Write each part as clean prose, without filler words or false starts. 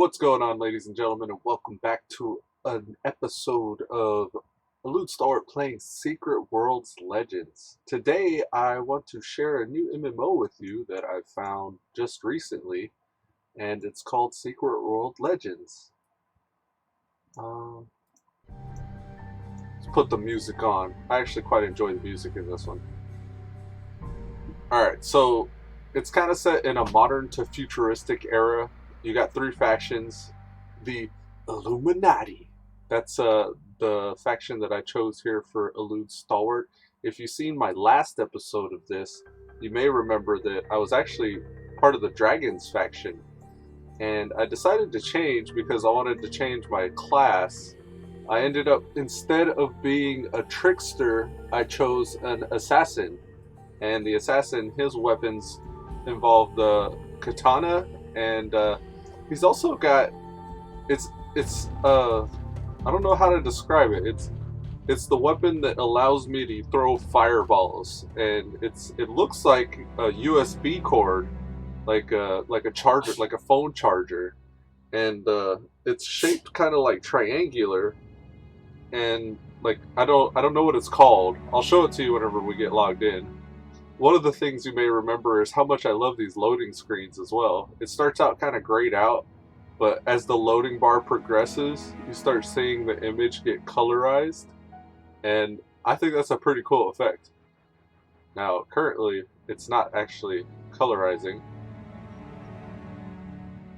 What's going on, ladies and gentlemen, and welcome back to an episode of Elude Stalwart playing Secret Worlds Legends. Today, I want to share a new MMO with you that I found just recently, and it's called Secret World Legends. Let's put the music on. I actually quite enjoy the music in this one. Alright, so it's kind of set in a modern to futuristic era. You got three factions. The Illuminati. That's the faction that I chose here for Elude Stalwart. If you've seen my last episode of this, you may remember that I was actually part of the Dragons faction. And I decided to change because I wanted to change my class. I ended up, instead of being a trickster, I chose an assassin. And the assassin, his weapons involve the katana, and he's also got it's I don't know how to describe it. It's the weapon that allows me to throw fireballs, and it looks like a USB cord, like a charger, like a phone charger, and it's shaped kind of like triangular, and like I don't know what it's called. I'll show it to you whenever we get logged in. One of the things you may remember is how much I love these loading screens as well. It starts out kind of grayed out, but as the loading bar progresses, you start seeing the image get colorized, and I think that's a pretty cool effect. Now, currently, it's not actually colorizing.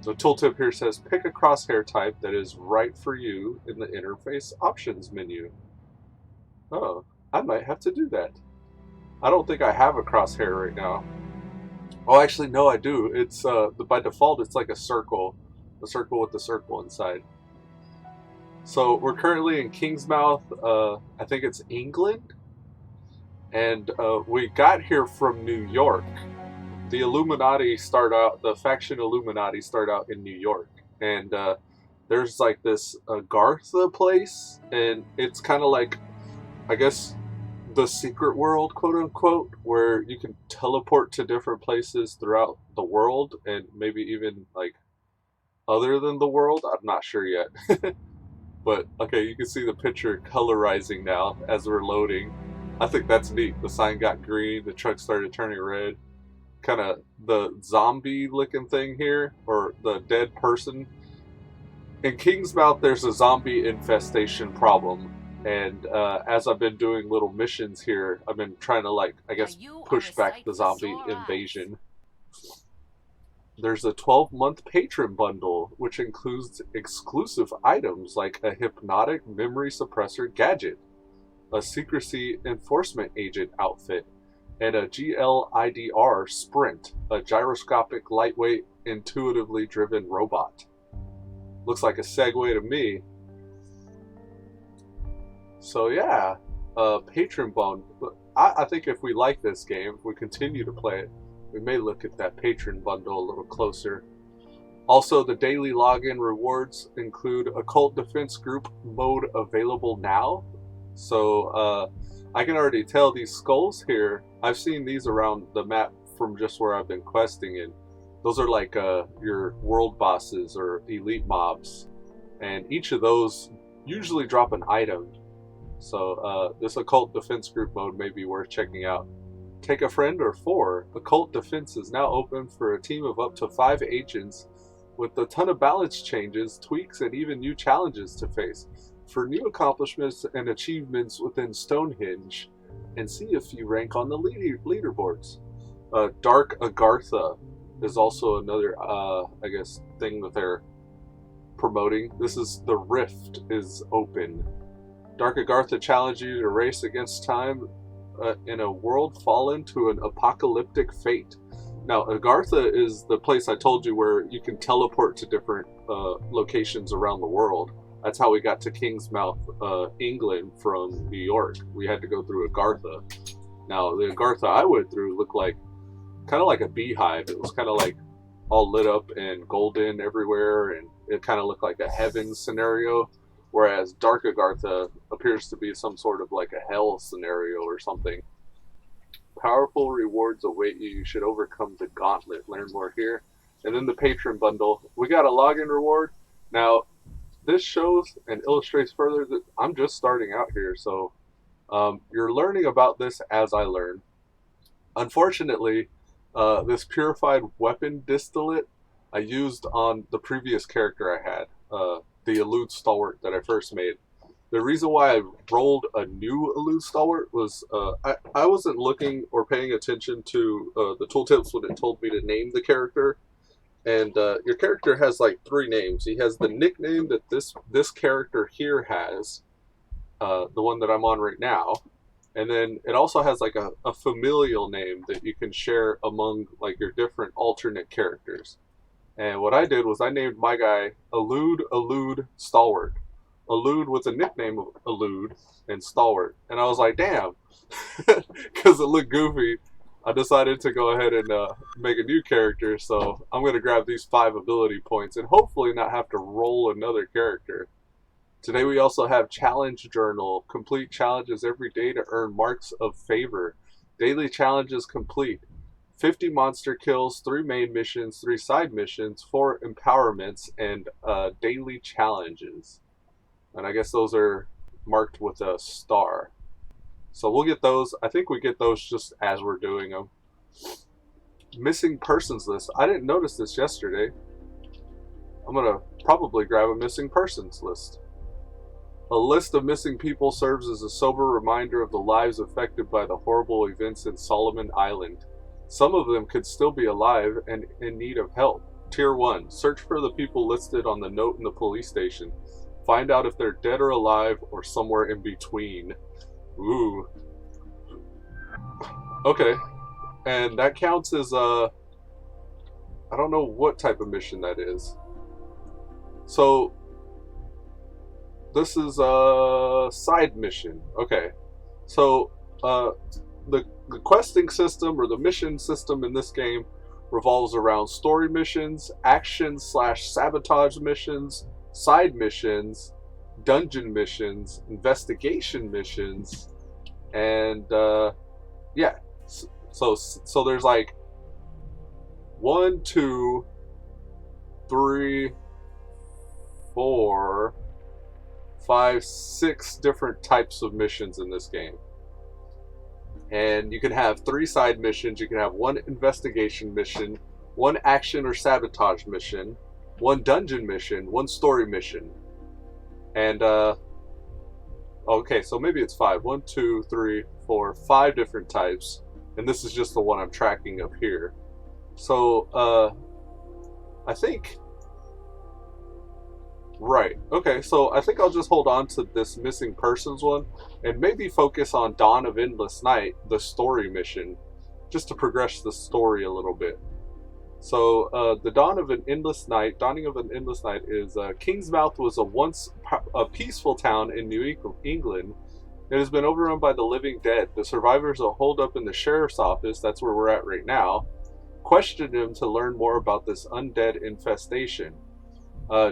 The tooltip here says, pick a crosshair type that is right for you in the interface options menu. Oh, I might have to do that. I don't think I have a crosshair right now. Oh, actually, no, I do. It's by default, it's like a circle with the circle inside. So we're currently in Kingsmouth. I think it's England, and we got here from New York. The Illuminati the faction Illuminati start out in New York, and there's like this Gartha place, and it's kind of like, I guess, the secret world, quote unquote, where you can teleport to different places throughout the world, and maybe even like other than the world. I'm not sure yet. But okay, you can see the picture colorizing now as we're loading. I think that's neat. The sign got green, the truck started turning red. Kind of the zombie looking thing here, or the dead person. In Kingsmouth, there's a zombie infestation problem. And as I've been doing little missions here, I've been trying to, like, I guess, push back the zombie invasion. There's a 12-month patron bundle, which includes exclusive items like a hypnotic memory suppressor gadget, a secrecy enforcement agent outfit, and a GLIDR Sprint, a gyroscopic, lightweight, intuitively driven robot. Looks like a segue to me. So yeah, patron bundle. I think if we like this game, if we continue to play it, we may look at that patron bundle a little closer. Also, the daily login rewards include Occult Defense Group mode available now. So I can already tell these skulls here, I've seen these around the map from just where I've been questing, and those are like your world bosses or elite mobs. And each of those usually drop an item. So this Occult Defense Group mode may be worth checking out. Take a friend or four. Occult Defense is now open for a team of up to 5 agents with a ton of balance changes, tweaks, and even new challenges to face. For new accomplishments and achievements within Stonehenge, and see if you rank on the leaderboards. Dark Agartha is also another, I guess, thing that they're promoting. This is the Rift is open. Dark Agartha challenges you to race against time in a world fallen to an apocalyptic fate. Now, Agartha is the place I told you where you can teleport to different locations around the world. That's how we got to Kingsmouth, England from New York. We had to go through Agartha. Now, the Agartha I went through looked like kind of like a beehive. It was kind of like all lit up and golden everywhere, and it kind of looked like a heaven scenario. Whereas Dark Agartha appears to be some sort of like a hell scenario or something. Powerful rewards await you. You should overcome the gauntlet. Learn more here. and then the patron bundle. We got a login reward. Now, this shows and illustrates further that I'm just starting out here, so you're learning about this as I learn. Unfortunately, this purified weapon distillate I used on the previous character I had, the Elude Stalwart that I first made. The reason why I rolled a new Elude Stalwart was I wasn't looking or paying attention to the tooltips when it told me to name the character. And your character has like 3 names. He has the nickname that this character here has, the one that I'm on right now. And then it also has like a familial name that you can share among like your different alternate characters. And what I did was I named my guy Elude Stalwart. Elude with a nickname of Elude and Stalwart. And I was like, damn, because it looked goofy, I decided to go ahead and make a new character. So I'm going to grab these 5 ability points and hopefully not have to roll another character. Today we also have Challenge Journal. Complete challenges every day to earn marks of favor. Daily challenges complete. 50 monster kills, 3 main missions, 3 side missions, 4 empowerments, and daily challenges. And I guess those are marked with a star. So we'll get those. I think we get those just as we're doing them. Missing persons list. I didn't notice this yesterday. I'm going to probably grab a missing persons list. A list of missing people serves as a sober reminder of the lives affected by the horrible events in Solomon Island. Some of them could still be alive and in need of help. Tier 1. Search for the people listed on the note in the police station. Find out if they're dead or alive or somewhere in between. Ooh. Okay. And that counts as I don't know what type of mission that is. So this is a side mission. Okay. So the questing system or the mission system in this game revolves around story missions, action/sabotage missions, side missions, dungeon missions, investigation missions, and yeah. So there's like 1, 2, 3, 4, 5, 6 different types of missions in this game. And you can have 3 side missions, you can have 1 investigation mission, 1 action or sabotage mission, 1 dungeon mission, 1 story mission. And okay, so maybe it's 5. 1, 2, 3, 4, 5 different types. And this is just the one I'm tracking up here. So I think right. Okay, so I think I'll just hold on to this missing persons one and maybe focus on Dawn of Endless Night, the story mission, just to progress the story a little bit. So the Dawning of an Endless Night is Kingsmouth was once a peaceful town in New England. It has been overrun by the living dead. The survivors are holed up in the sheriff's office, that's where we're at right now, questioned him to learn more about this undead infestation.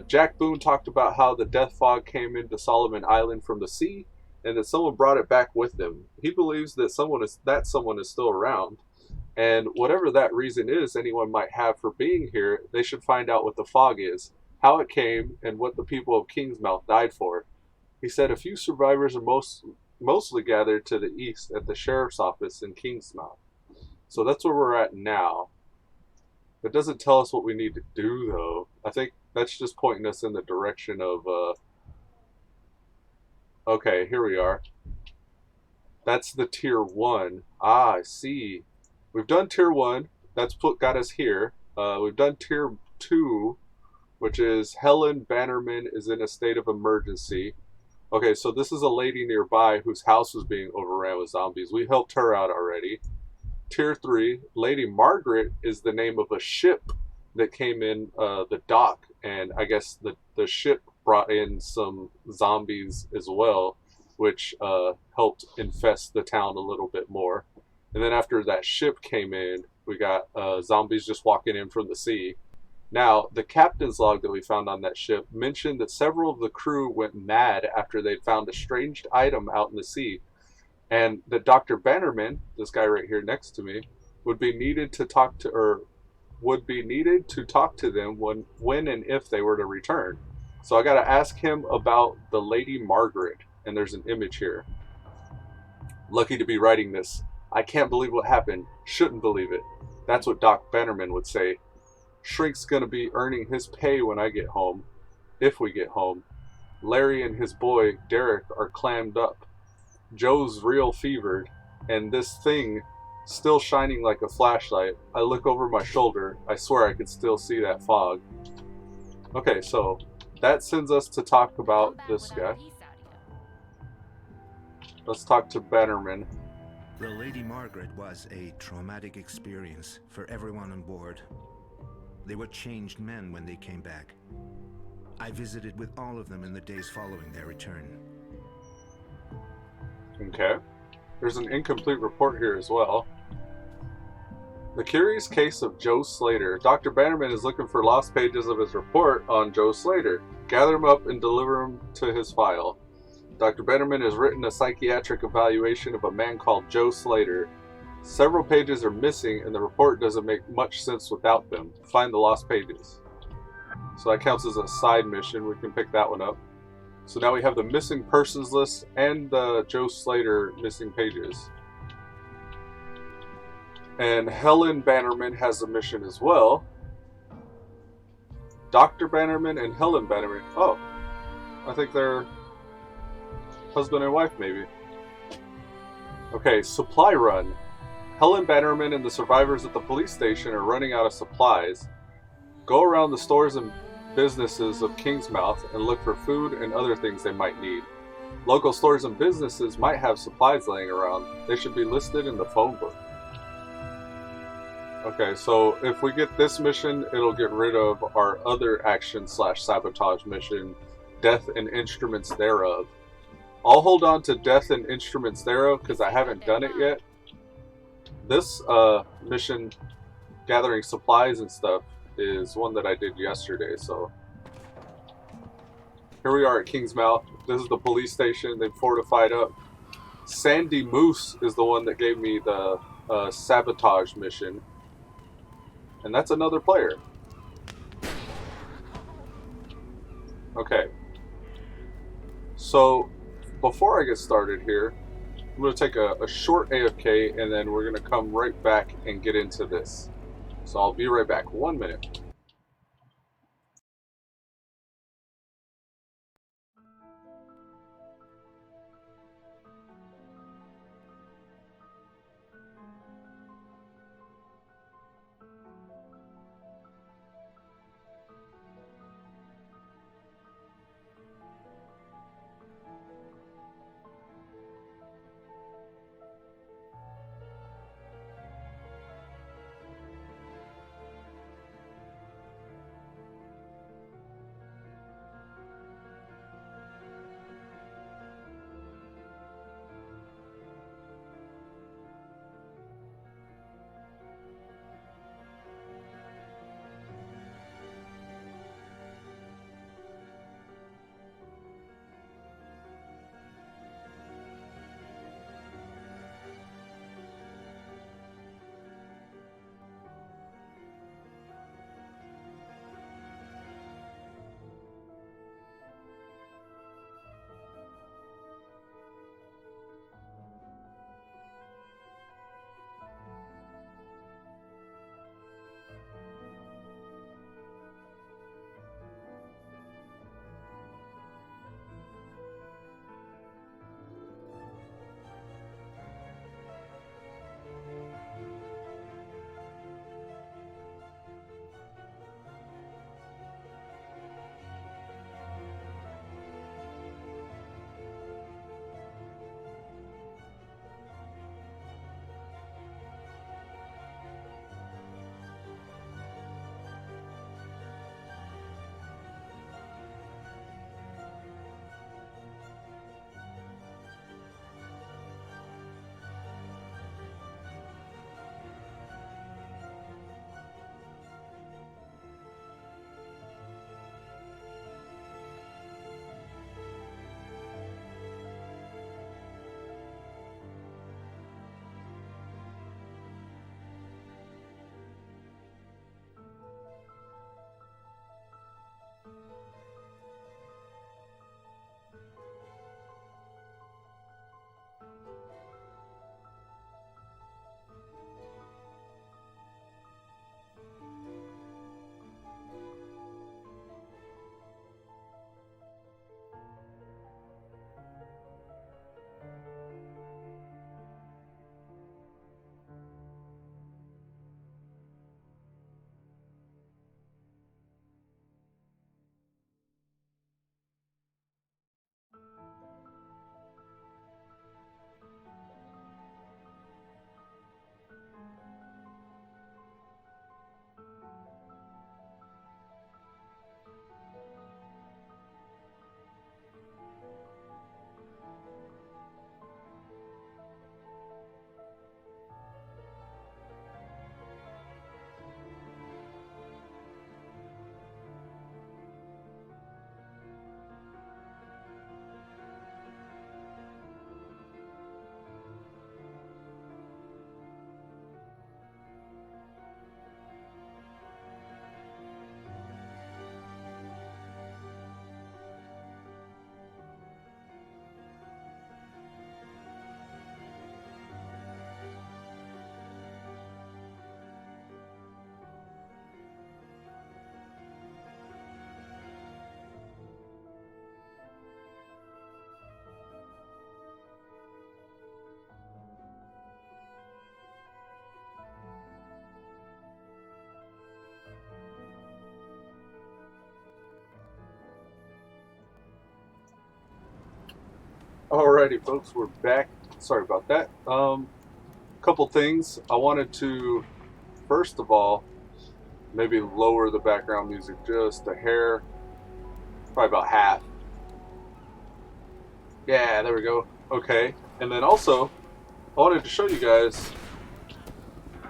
Jack Boone talked about how the death fog came into Solomon Island from the sea, and that someone brought it back with them. He believes that someone is still around, and whatever that reason is anyone might have for being here, they should find out what the fog is, how it came, and what the people of Kingsmouth died for. He said a few survivors are mostly gathered to the east at the sheriff's office in Kingsmouth. So that's where we're at now. It doesn't tell us what we need to do, though. I think that's just pointing us in the direction of, okay, here we are. That's the tier 1. Ah, I see. We've done tier 1. That's got us here. We've done tier 2, which is Helen Bannerman is in a state of emergency. Okay, so this is a lady nearby whose house was being overran with zombies. We helped her out already. Tier 3, Lady Margaret is the name of a ship that came in the dock, and I guess the ship brought in some zombies as well, which helped infest the town a little bit more. And then after that ship came in, we got zombies just walking in from the sea. Now, the captain's log that we found on that ship mentioned that several of the crew went mad after they'd found a strange item out in the sea, and that Dr. Bannerman, this guy right here next to me, would be needed to talk to, or would be needed to talk to them when and if they were to return. So I gotta ask him about the Lady Margaret, and there's an image here. Lucky to be writing this. I can't believe what happened. Shouldn't believe it. That's what Doc Bannerman would say. Shrink's gonna be earning his pay when I get home. If we get home. Larry and his boy, Derek, are clammed up. Joe's real fevered, and this thing still shining like a flashlight. I look over my shoulder. I swear I can still see that fog. Okay, so that sends us to talk about this guy. Let's talk to Bannerman. The Lady Margaret was a traumatic experience for everyone on board. They were changed men when they came back. I visited with all of them in the days following their return. Okay. There's an incomplete report here as well. The curious case of Joe Slater. Dr. Bannerman is looking for lost pages of his report on Joe Slater. Gather them up and deliver them to his file. Dr. Bannerman has written a psychiatric evaluation of a man called Joe Slater. Several pages are missing and the report doesn't make much sense without them. Find the lost pages. So that counts as a side mission. We can pick that one up. So now we have the missing persons list and the Joe Slater missing pages. And Helen Bannerman has a mission as well. Dr. Bannerman and Helen Bannerman. Oh, I think they're husband and wife maybe. Okay, supply run. Helen Bannerman and the survivors at the police station are running out of supplies. Go around the stores and businesses of Kingsmouth and look for food and other things they might need. Local stores and businesses might have supplies laying around. They should be listed in the phone book. Okay, so if we get this mission, it'll get rid of our other action / sabotage mission, Death and Instruments Thereof. I'll hold on to Death and Instruments Thereof because I haven't done it yet. This mission, gathering supplies and stuff, is one that I did yesterday, so. Here we are at Kingsmouth. This is the police station. They've fortified up. Sandy Moose is the one that gave me the sabotage mission. And that's another player. Okay. So, before I get started here, I'm going to take a short AFK and then we're going to come right back and get into this. So I'll be right back. 1 minute. Alrighty, folks, we're back. Sorry about that. Couple things. I wanted to, first of all, maybe lower the background music just a hair, probably about half. Yeah, there we go. Okay, and then also, I wanted to show you guys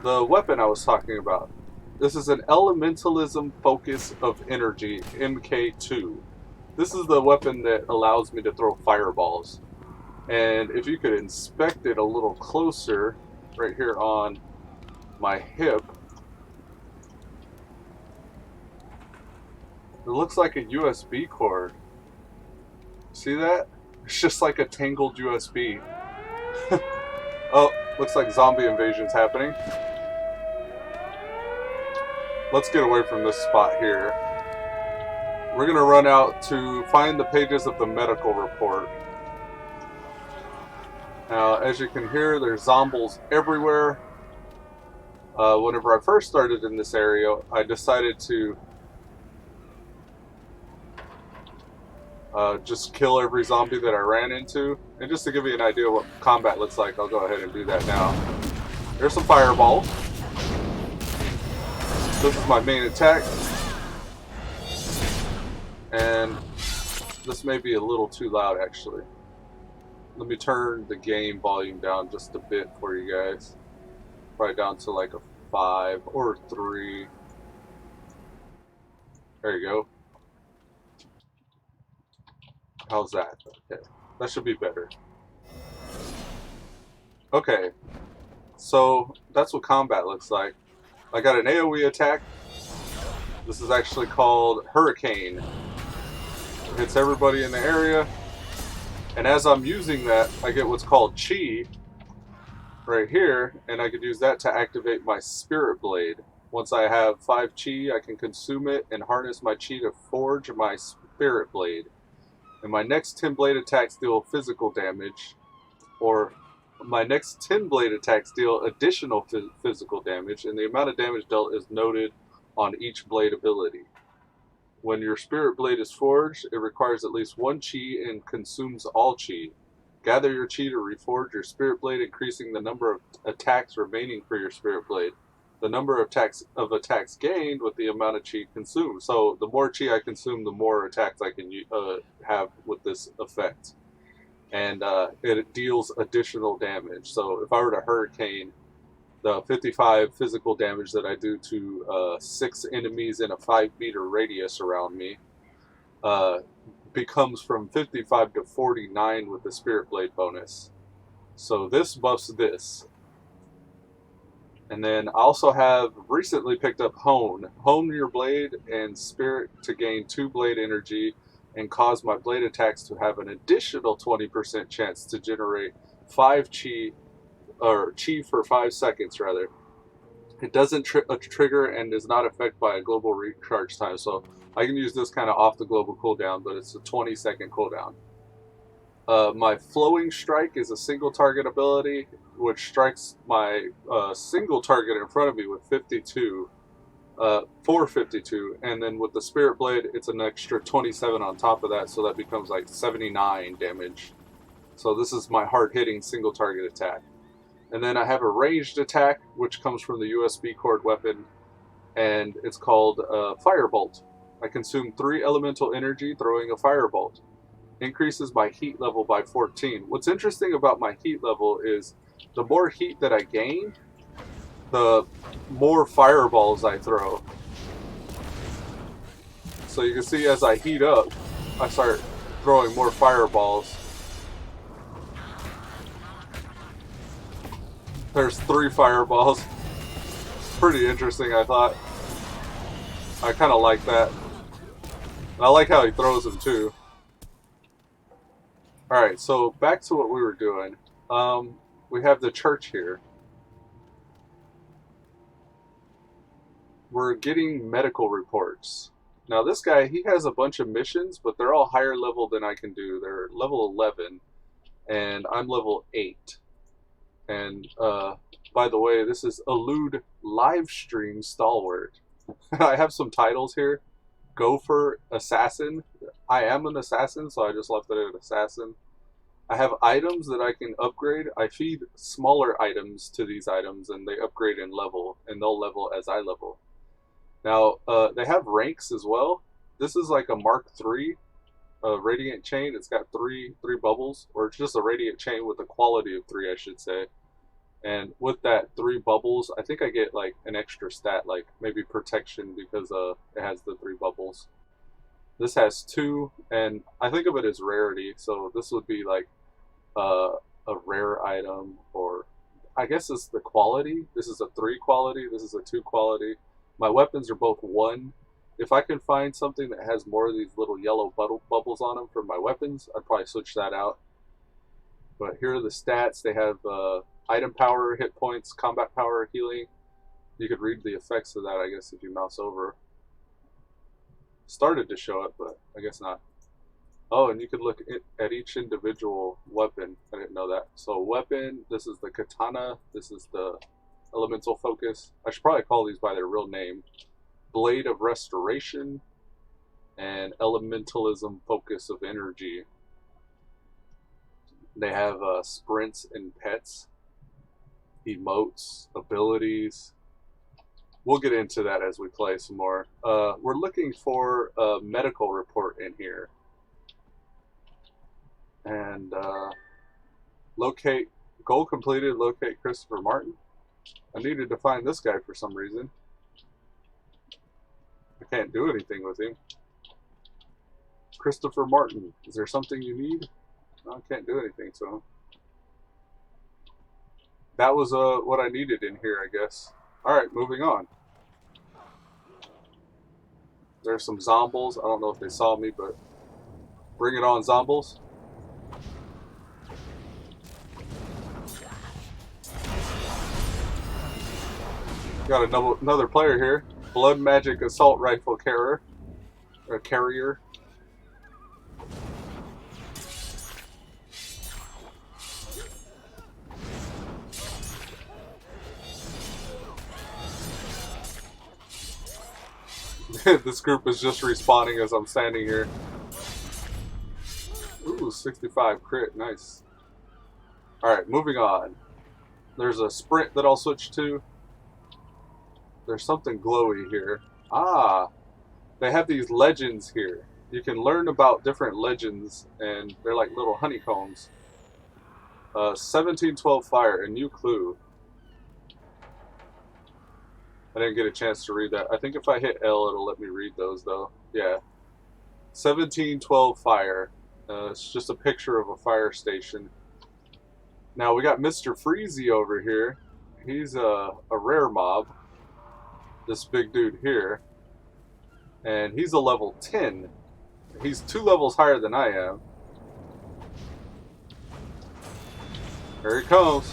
the weapon I was talking about. This is an elementalism focus of energy, MK2. This is the weapon that allows me to throw fireballs. And if you could inspect it a little closer, right here on my hip, it looks like a USB cord. See that? It's just like a tangled USB. Oh, looks like zombie invasion's happening. Let's get away from this spot here. We're gonna run out to find the pages of the medical report. Now, as you can hear, there's zombies everywhere. Whenever I first started in this area, I decided to just kill every zombie that I ran into. And just to give you an idea of what combat looks like, I'll go ahead and do that now. There's some fireballs. This is my main attack. And this may be a little too loud, actually. Let me turn the game volume down just a bit for you guys. Probably down to like a 5 or 3. There you go. How's that? Okay, that should be better. Okay, so that's what combat looks like. I got an AoE attack. This is actually called Hurricane. It hits everybody in the area. And as I'm using that, I get what's called Chi right here, and I could use that to activate my Spirit Blade. Once I have 5 Chi, I can consume it and harness my Chi to forge my Spirit Blade. And my next 10 blade attacks deal physical damage, or my next 10 blade attacks deal additional physical damage, and the amount of damage dealt is noted on each blade ability. When your Spirit Blade is forged, it requires at least 1 Chi and consumes all Chi. Gather your Chi to reforge your Spirit Blade, increasing the number of attacks remaining for your Spirit Blade. The number of attacks gained with the amount of Chi consumed. So the more Chi I consume, the more attacks I can have with this effect. And it deals additional damage. So if I were to Hurricane, the 55 physical damage that I do to 6 enemies in a 5-meter radius around me becomes from 55 to 49 with the Spirit Blade bonus. So this buffs this. And then I also have recently picked up Hone. Hone your blade and spirit to gain 2 blade energy and cause my blade attacks to have an additional 20% chance to generate 5 Chi, or Chi for 5 seconds rather. It doesn't trigger and is not affected by a global recharge time. So I can use this kind of off the global cooldown, but it's a 20-second cooldown. My Flowing Strike is a single target ability, which strikes my single target in front of me with 52, 452, and then with the Spirit Blade, it's an extra 27 on top of that, so that becomes like 79 damage. So this is my hard-hitting single target attack. And then I have a ranged attack, which comes from the USB cord weapon, and it's called Firebolt. I consume 3 elemental energy throwing a Firebolt. Increases my heat level by 14. What's interesting about my heat level is the more heat that I gain, the more fireballs I throw. So you can see as I heat up, I start throwing more fireballs. There's 3 fireballs. Pretty interesting, I thought. I kind of like that. And I like how he throws them too. Alright, so back to what we were doing. We have the church here. We're getting medical reports. Now this guy, he has a bunch of missions, but they're all higher level than I can do. They're level 11, and I'm level 8. And by the way, this is Elude Livestream Stalwart. I have some titles here. Gopher Assassin. I am an assassin, so I just left it at assassin. I have items that I can upgrade. I feed smaller items to these items, and they upgrade in level, and they'll level as I level. Now, they have ranks as well. This is like a Mark III radiant chain. It's got three bubbles, or it's just a radiant chain with a quality of 3, I should say. And with that 3 bubbles, I think I get like an extra stat, like maybe protection, because it has the 3 bubbles. This has 2, and I think of it as rarity. So this would be like a rare item, or I guess it's the quality. This is a 3 quality. This is a 2 quality. My weapons are both 1. If I can find something that has more of these little yellow bubbles on them for my weapons, I'd probably switch that out. But here are the stats. They have item power, hit points, combat power, healing. You could read the effects of that, I guess, if you mouse over. Started to show it, but I guess not. Oh, and you could look at each individual weapon. I didn't know that. So weapon, this is the katana. This is the elemental focus. I should probably call these by their real name. Blade of restoration and elementalism focus of energy. They have sprints and pets, emotes, abilities. We'll get into that as we play some more. We're looking for a medical report in here. And locate, goal completed, locate Christopher Martin. I needed to find this guy for some reason. I can't do anything with him. Christopher Martin, is there something you need? No, I can't do anything to him. That was what I needed in here, I guess. Alright, moving on. There's some zombies. I don't know if they saw me, but bring it on, zombies. Got another player here. Blood Magic Assault Rifle Carrier. This group is just respawning as I'm standing here. Ooh, 65 crit, nice. Alright, moving on. There's a sprint that I'll switch to. There's something glowy here. Ah, they have these legends here. You can learn about different legends, and they're like little honeycombs. 1712 fire, a new clue. I didn't get a chance to read that. I think if I hit L, it'll let me read those, though. Yeah. 1712 fire. It's just a picture of a fire station. Now, we got Mr. Freezy over here. He's a rare mob. This big dude here. And he's a level 10. He's 2 levels higher than I am. Here he comes.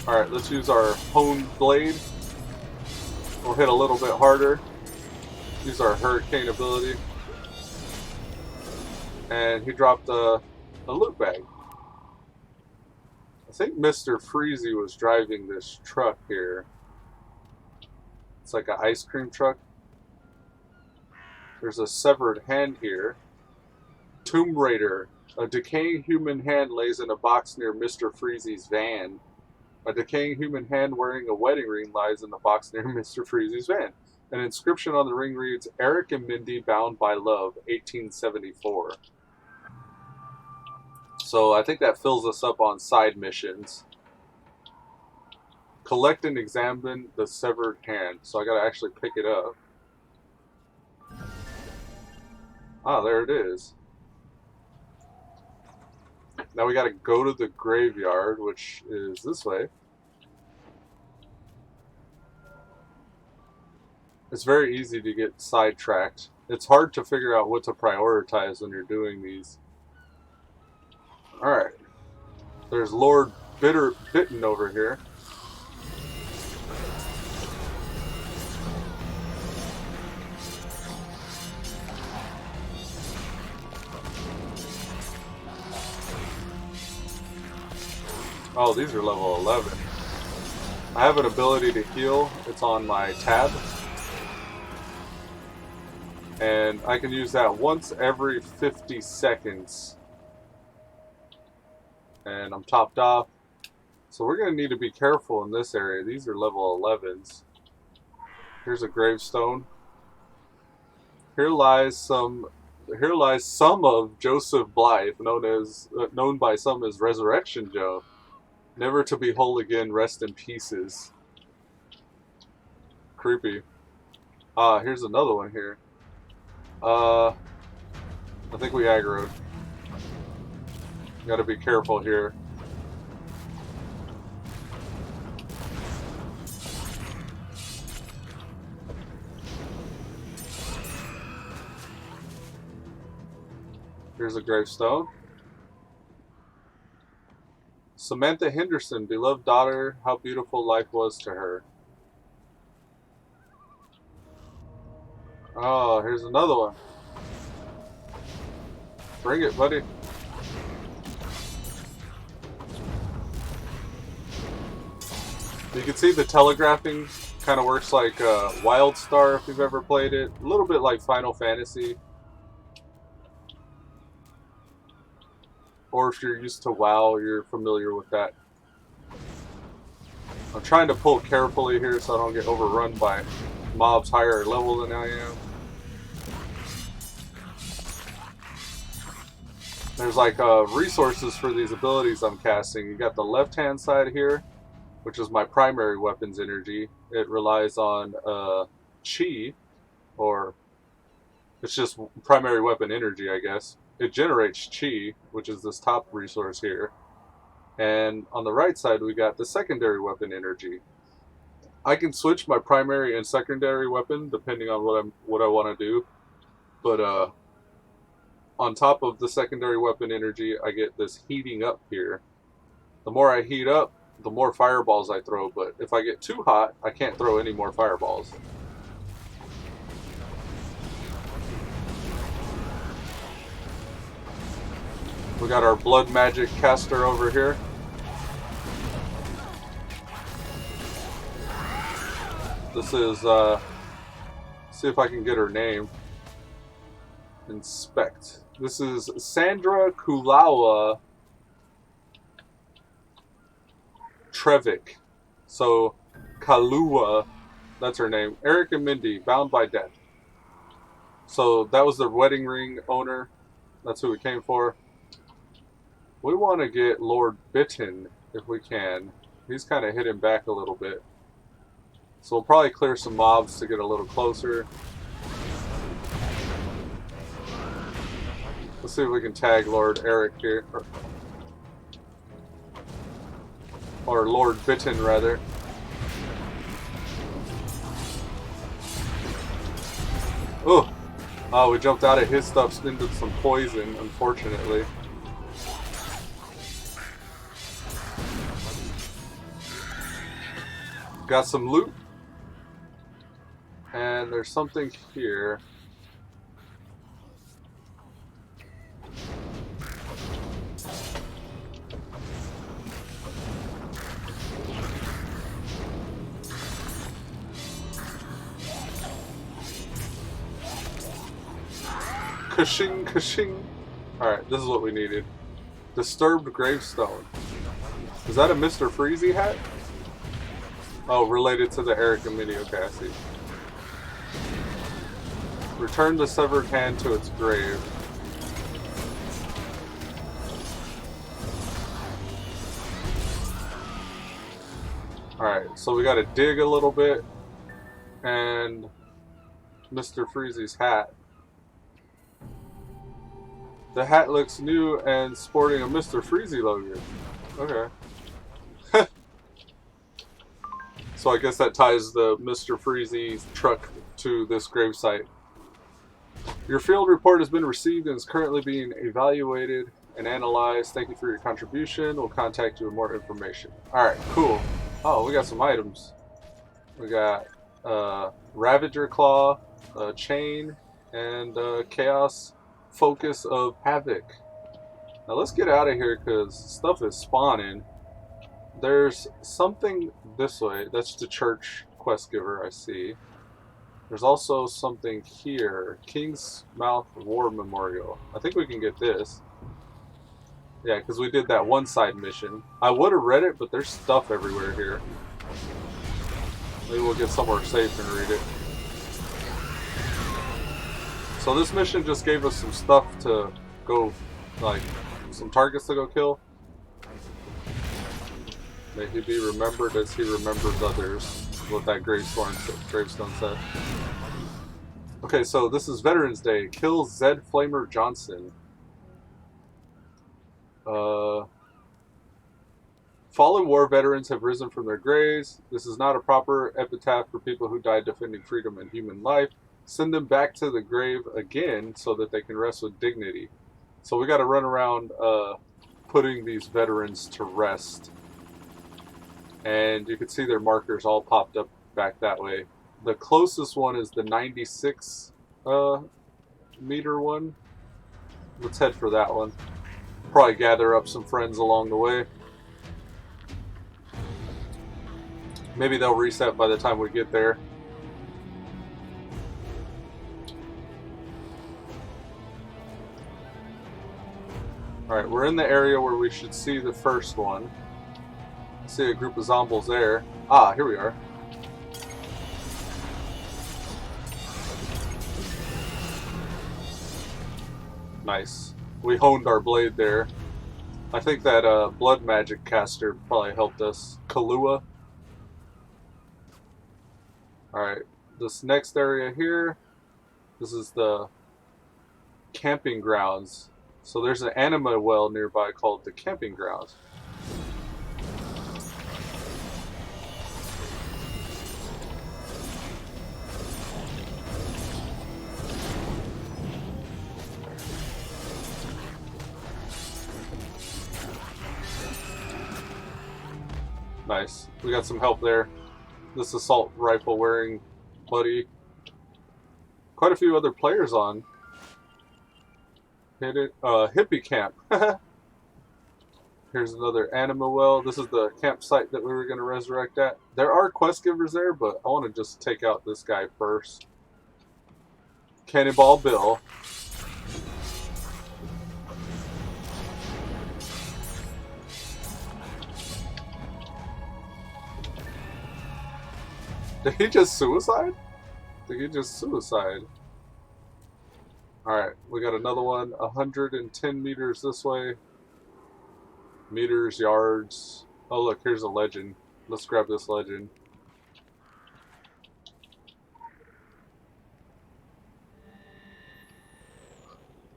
Alright, let's use our honed blade. We'll hit a little bit harder. Use our hurricane ability. And he dropped a loot bag. I think Mr. Freezy was driving this truck here. It's like an ice cream truck. There's a severed hand here. Tomb Raider. A decaying human hand lays in a box near Mr. Freezy's van. A decaying human hand wearing a wedding ring lies in the box near Mr. Freezy's van. An inscription on the ring reads, Eric and Mindy bound by love, 1874. So I think that fills us up on side missions. Collect and examine the severed hand. So I gotta actually pick it up. Ah, there it is. Now we gotta go to the graveyard, which is this way. It's very easy to get sidetracked. It's hard to figure out what to prioritize when you're doing these. Alright. There's Lord Bitten over here. Oh, these are level 11. I have an ability to heal. It's on my tab. And I can use that once every 50 seconds. And I'm topped off. So we're going to need to be careful in this area. These are level 11s. Here's a gravestone. Here lies some of Joseph Blythe, known by some as Resurrection Joe. Never to be whole again, rest in pieces. Creepy. Here's another one here. I think we aggroed. Gotta be careful here. Here's a gravestone. Samantha Henderson, beloved daughter, how beautiful life was to her. Oh, here's another one. Bring it, buddy. You can see the telegraphing kind of works like WildStar if you've ever played it. A little bit like Final Fantasy. Or if you're used to WoW, you're familiar with that. I'm trying to pull carefully here so I don't get overrun by mobs higher level than I am. There's like resources for these abilities I'm casting. You got the left hand side here, which is my primary weapon's energy. It relies on chi, or it's just primary weapon energy, I guess. It generates chi, which is this top resource here. And on the right side, we got the secondary weapon energy. I can switch my primary and secondary weapon depending on what I want to do. But on top of the secondary weapon energy, I get this heating up here. The more I heat up, the more fireballs I throw. But if I get too hot, I can't throw any more fireballs. We got our blood magic caster over here. This is, see if I can get her name. Inspect. This is Sandra Kulawa Trevik. So, Kalua, that's her name. Eric and Mindy, bound by death. So, that was the wedding ring owner. That's who we came for. We want to get Lord Bitten, if we can. He's kind of hidden back a little bit. So we'll probably clear some mobs to get a little closer. Let's see if we can tag Lord Eric here. Or Lord Bitten, rather. Oh, we jumped out of his stuff into some poison, unfortunately. Got some loot. And there's something here. Kashing, kashing. Alright, this is what we needed. Disturbed gravestone. Is that a Mr. Freezy hat? Oh, related to the Eric and Minnie. Okay, I see. Return the severed hand to its grave. Alright, so we gotta dig a little bit. And Mr. Freezy's hat. The hat looks new and sporting a Mr. Freezy logo. Okay. So I guess that ties the Mr. Freezy truck to this gravesite. Your field report has been received and is currently being evaluated and analyzed. Thank you for your contribution. We'll contact you with more information. Alright, cool. Oh, we got some items. We got Ravager Claw, Chain, and Chaos Focus of Havoc. Now let's get out of here because stuff is spawning. There's something this way. That's the church quest giver, I see. There's also something here. King's Mouth War Memorial. I think we can get this. Yeah, because we did that one side mission. I would have read it, but there's stuff everywhere here. Maybe we'll get somewhere safe and read it. So this mission just gave us some stuff to go, like, some targets to go kill. May he be remembered as he remembers others. What that gravestone said. Okay, so this is Veterans Day. Kill Zed Flamer Johnson. Fallen war veterans have risen from their graves. This is not a proper epitaph for people who died defending freedom and human life. Send them back to the grave again so that they can rest with dignity. So we got to run around putting these veterans to rest. And you can see their markers all popped up back that way. The closest one is the 96 meter one. Let's head for that one. Probably gather up some friends along the way. Maybe they'll reset by the time we get there. Alright, we're in the area where we should see the first one. See a group of zombies there. Ah, here we are. Nice. We honed our blade there. I think that blood magic caster probably helped us. Kahlua. Alright, this next area here, this is the camping grounds. So there's an anima well nearby called the camping grounds. Nice. We got some help there. This assault rifle wearing buddy. Quite a few other players on. Hit it. Hippie camp. Here's another anima well. This is the campsite that we were going to resurrect at. There are quest givers there, but I want to just take out this guy first. Cannonball Bill. Did he just suicide? Did he just suicide? Alright, we got another one. 110 meters this way. Meters, yards. Oh look, here's a legend. Let's grab this legend.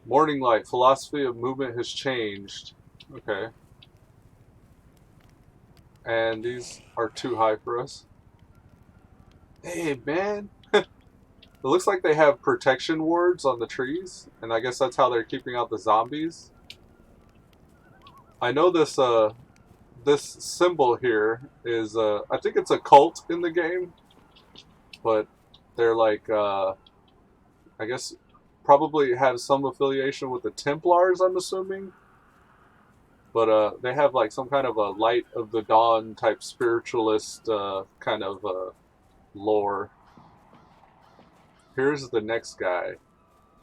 Morning light. Philosophy of movement has changed. Okay. And these are too high for us. Hey, man. It looks like they have protection wards on the trees, and I guess that's how they're keeping out the zombies. I know this this symbol here is I think it's a cult in the game, but they're like I guess probably have some affiliation with the Templars, I'm assuming. But they have like some kind of a light of the dawn type spiritualist kind of lore. Here's the next guy.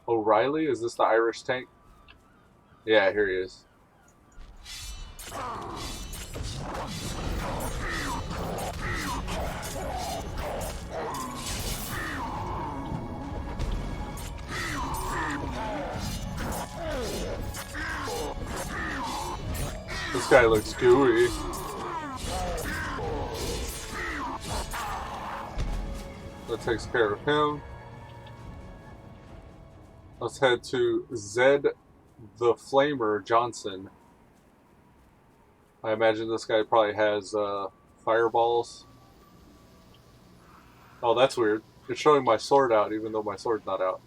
O'Reilly? Is this the Irish tank? Yeah, here he is. This guy looks gooey. That takes care of him. Let's head to Zed the Flamer Johnson. I imagine this guy probably has fireballs. Oh, that's weird. It's showing my sword out even though my sword's not out.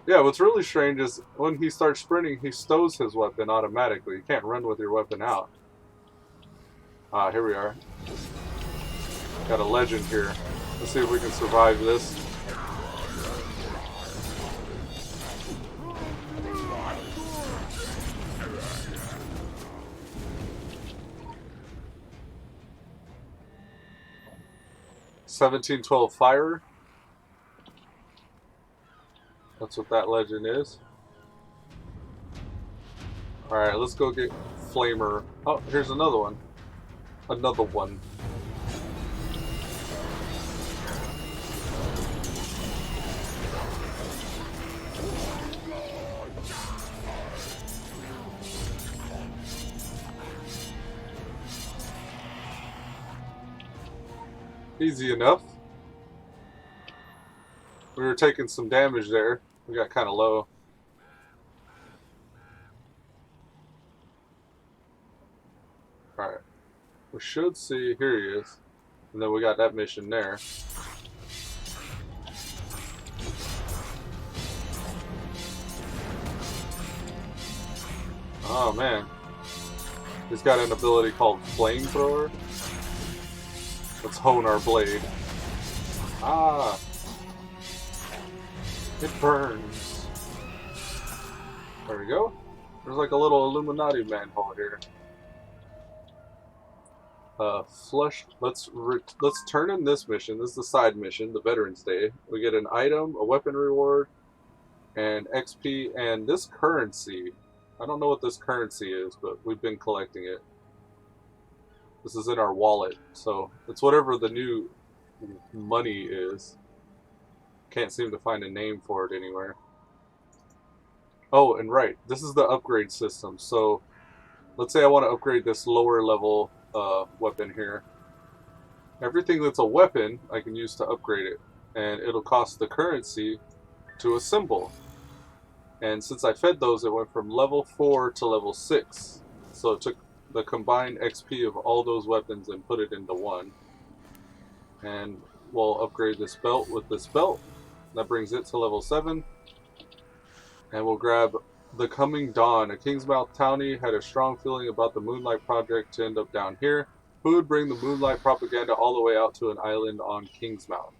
Yeah, what's really strange is when he starts sprinting, he stows his weapon automatically. You can't run with your weapon out. Ah, here we are. Got a legend here. Let's see if we can survive this. 1712 fire. That's what that legend is. Alright, let's go get Flamer. Oh, here's another one. Another one. Easy enough. We were taking some damage there. We got kind of low. Alright. We should see. Here he is. And then we got that mission there. Oh man. He's got an ability called Flamethrower. Let's hone our blade. Ah! It burns. There we go. There's like a little Illuminati manhole here. Flush. Let's turn in this mission. This is the side mission, the Veterans Day. We get an item, a weapon reward, and XP, and this currency. I don't know what this currency is, but we've been collecting it. This is in our wallet, so it's whatever the new money is. Can't seem to find a name for it anywhere. Oh, and right, this is the upgrade system. So, let's say I want to upgrade this lower level weapon here. Everything that's a weapon, I can use to upgrade it. And it'll cost the currency to a symbol. And since I fed those, it went from level 4 to level 6. So it took the combined XP of all those weapons and put it into one. And we'll upgrade this belt with this belt. That brings it to level 7. And we'll grab the Coming Dawn. A Kingsmouth townie had a strong feeling about the Moonlight Project to end up down here. Who would bring the Moonlight propaganda all the way out to an island on Kingsmouth?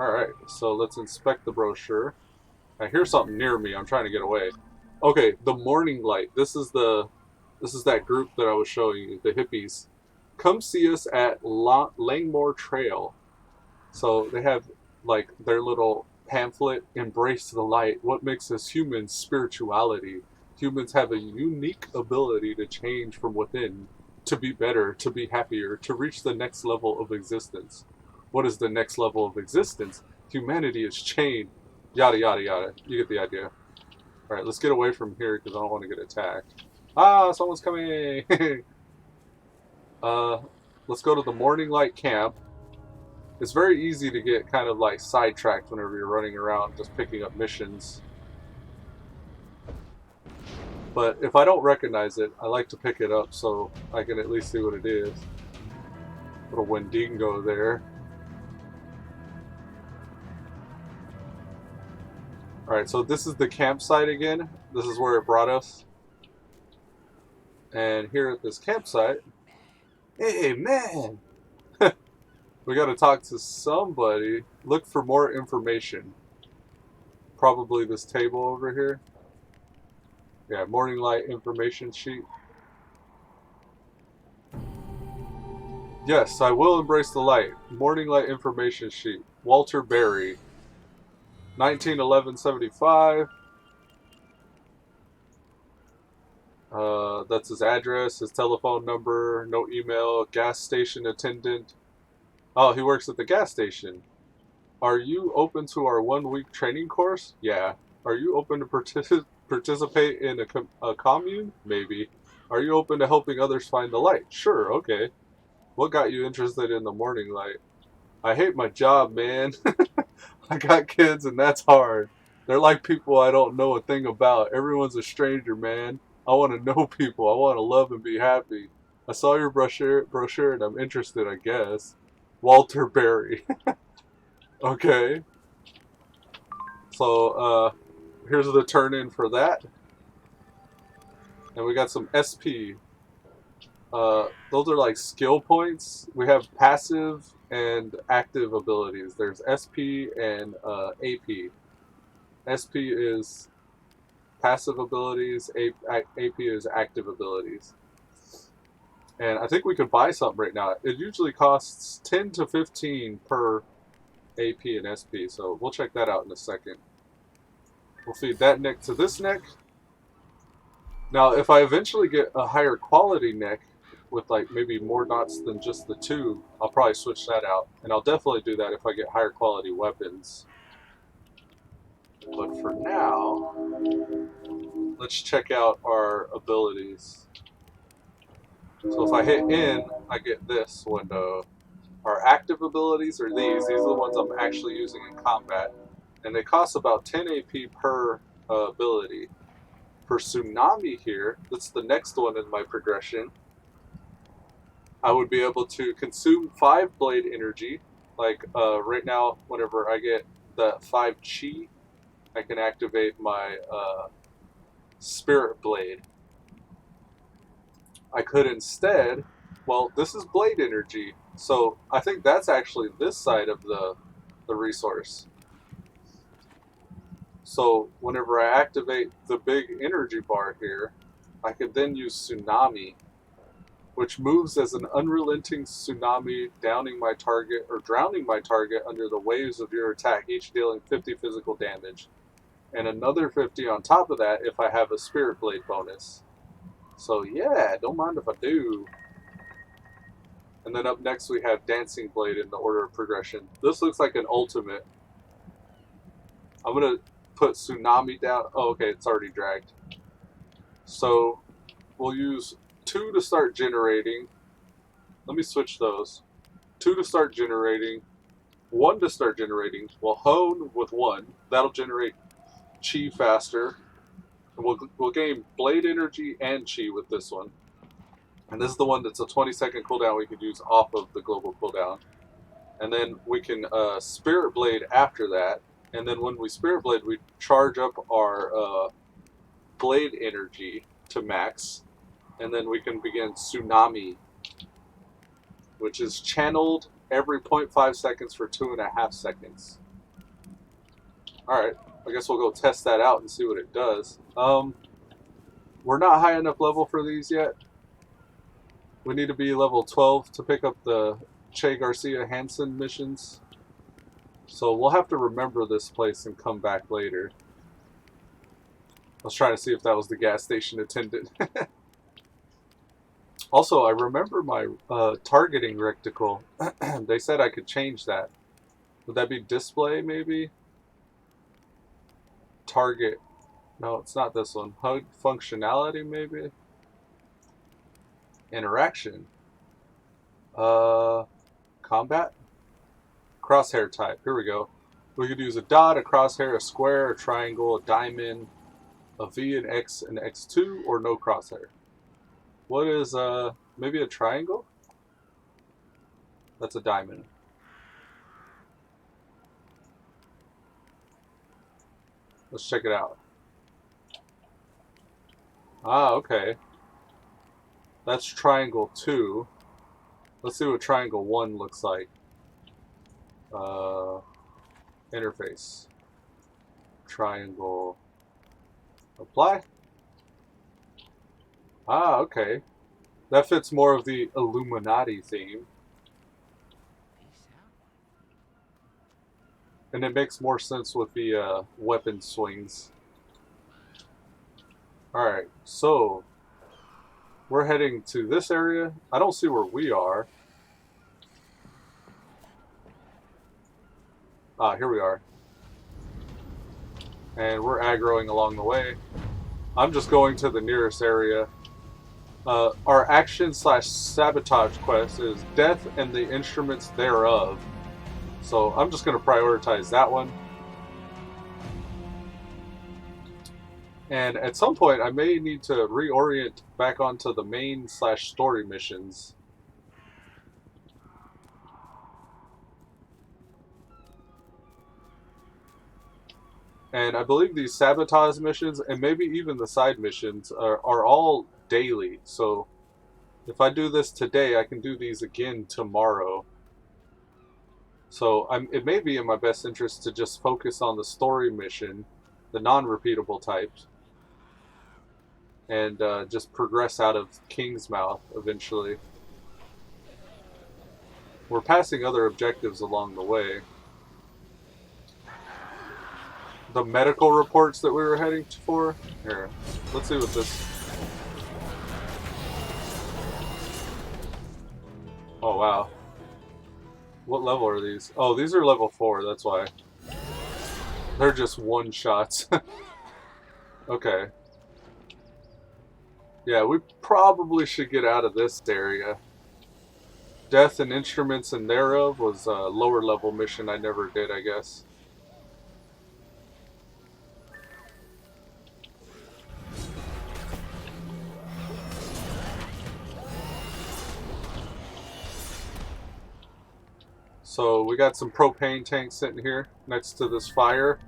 Alright, so let's inspect the brochure. I hear something near me. I'm trying to get away. Okay, the Morning Light. This is that group that I was showing you, the hippies. Come see us at Langmore Trail. So they have like their little pamphlet, Embrace the Light. What makes us humans? Spirituality. Humans have a unique ability to change from within, to be better, to be happier, to reach the next level of existence. What is the next level of existence? Humanity is chained. Yada yada yada. You get the idea. Alright, let's get away from here because I don't want to get attacked. Ah, someone's coming! Let's go to the Morning Light Camp. It's very easy to get kind of like sidetracked whenever you're running around just picking up missions. But if I don't recognize it, I like to pick it up so I can at least see what it is. Little Wendigo there. Alright, so this is the campsite again. This is where it brought us. And here at this campsite... Hey, man! We gotta talk to somebody. Look for more information. Probably this table over here. Yeah, Morning Light information sheet. Yes, I will embrace the light. Morning Light information sheet. Walter Berry. 1911-75. That's his address, his telephone number, no email, gas station attendant. Oh, he works at the gas station. Are you open to our 1-week training course? Yeah. Are you open to participate in a commune? Maybe. Are you open to helping others find the light? Sure, okay. What got you interested in the Morning Light? I hate my job, man. I got kids and that's hard. They're like people I don't know a thing about. Everyone's a stranger, man. I want to know people. I want to love and be happy. I saw your brochure and I'm interested, I guess. Walter Berry. Okay. So, here's the turn-in for that. And we got some SP. Those are like skill points. We have passive and active abilities. There's SP and AP. SP is passive abilities, AP is active abilities. And I think we could buy something right now. It usually costs 10 to 15 per AP and SP, so we'll check that out in a second. We'll feed that neck to this neck. Now, if I eventually get a higher quality neck with like maybe more dots than just the 2, I'll probably switch that out. And I'll definitely do that if I get higher quality weapons. But for now, let's check out our abilities. So if I hit N, I get this window. Our active abilities are these. These are the ones I'm actually using in combat. And they cost about 10 AP per ability. For Tsunami here, that's the next one in my progression, I would be able to consume 5 blade energy. Like right now, whenever I get the 5 chi, I can activate my spirit blade. I could instead, well, this is blade energy, so I think that's actually this side of the resource. So whenever I activate the big energy bar here, I can then use Tsunami, which moves as an unrelenting tsunami, downing my target or drowning my target under the waves of your attack, each dealing 50 physical damage. And another 50 on top of that if I have a Spirit Blade bonus. So yeah, don't mind if I do. And then up next we have Dancing Blade in the order of progression. This looks like an ultimate. I'm going to put Tsunami down. Oh, okay, it's already dragged. So we'll use 2 to start generating. Let me switch those. 2 to start generating. 1 to start generating. We'll hone with 1. That'll generate chi faster. And we'll gain blade energy and chi with this one. And this is the one that's a 20-second cooldown we could use off of the global cooldown. And then we can Spirit Blade after that. And then when we Spirit Blade, we charge up our blade energy to max. And then we can begin Tsunami, which is channeled every 0.5 seconds for 2.5 seconds. Alright, I guess we'll go test that out and see what it does. We're not high enough level for these yet. We need to be level 12 to pick up the Che Garcia Hansen missions. So we'll have to remember this place and come back later. I was trying to see if that was the gas station attendant. Also, I remember my targeting reticle. They said I could change that. Would that be display, maybe? Target. No, it's not this one. HUD functionality, maybe? Interaction. Combat? Crosshair type. Here we go. We could use a dot, a crosshair, a square, a triangle, a diamond, a V, an X, and X2, or no crosshair. What is, maybe a triangle? That's a diamond. Let's check it out. Ah, okay. That's triangle 2. Let's see what triangle 1 looks like. Interface. Triangle. Apply. Ah, okay. That fits more of the Illuminati theme. And it makes more sense with the weapon swings. Alright, so we're heading to this area. I don't see where we are. Ah, here we are. And we're aggroing along the way. I'm just going to the nearest area. Our action/sabotage quest is Death and the Instruments Thereof. So I'm just going to prioritize that one. And at some point I may need to reorient back onto the main/story missions. And I believe these sabotage missions, and maybe even the side missions, are all daily. So if I do this today, I can do these again tomorrow. So it may be in my best interest to just focus on the story mission, the non-repeatable types, and just progress out of King's Mouth eventually. We're passing other objectives along the way. The medical reports that we were heading for. Here, let's see what this... Oh, wow. What level are these? Oh, these are level 4, that's why. They're just one-shots. Okay. Yeah, we probably should get out of this area. Death and Instruments and Thereof was a lower level mission I never did, I guess. So we got some propane tanks sitting here next to this fire.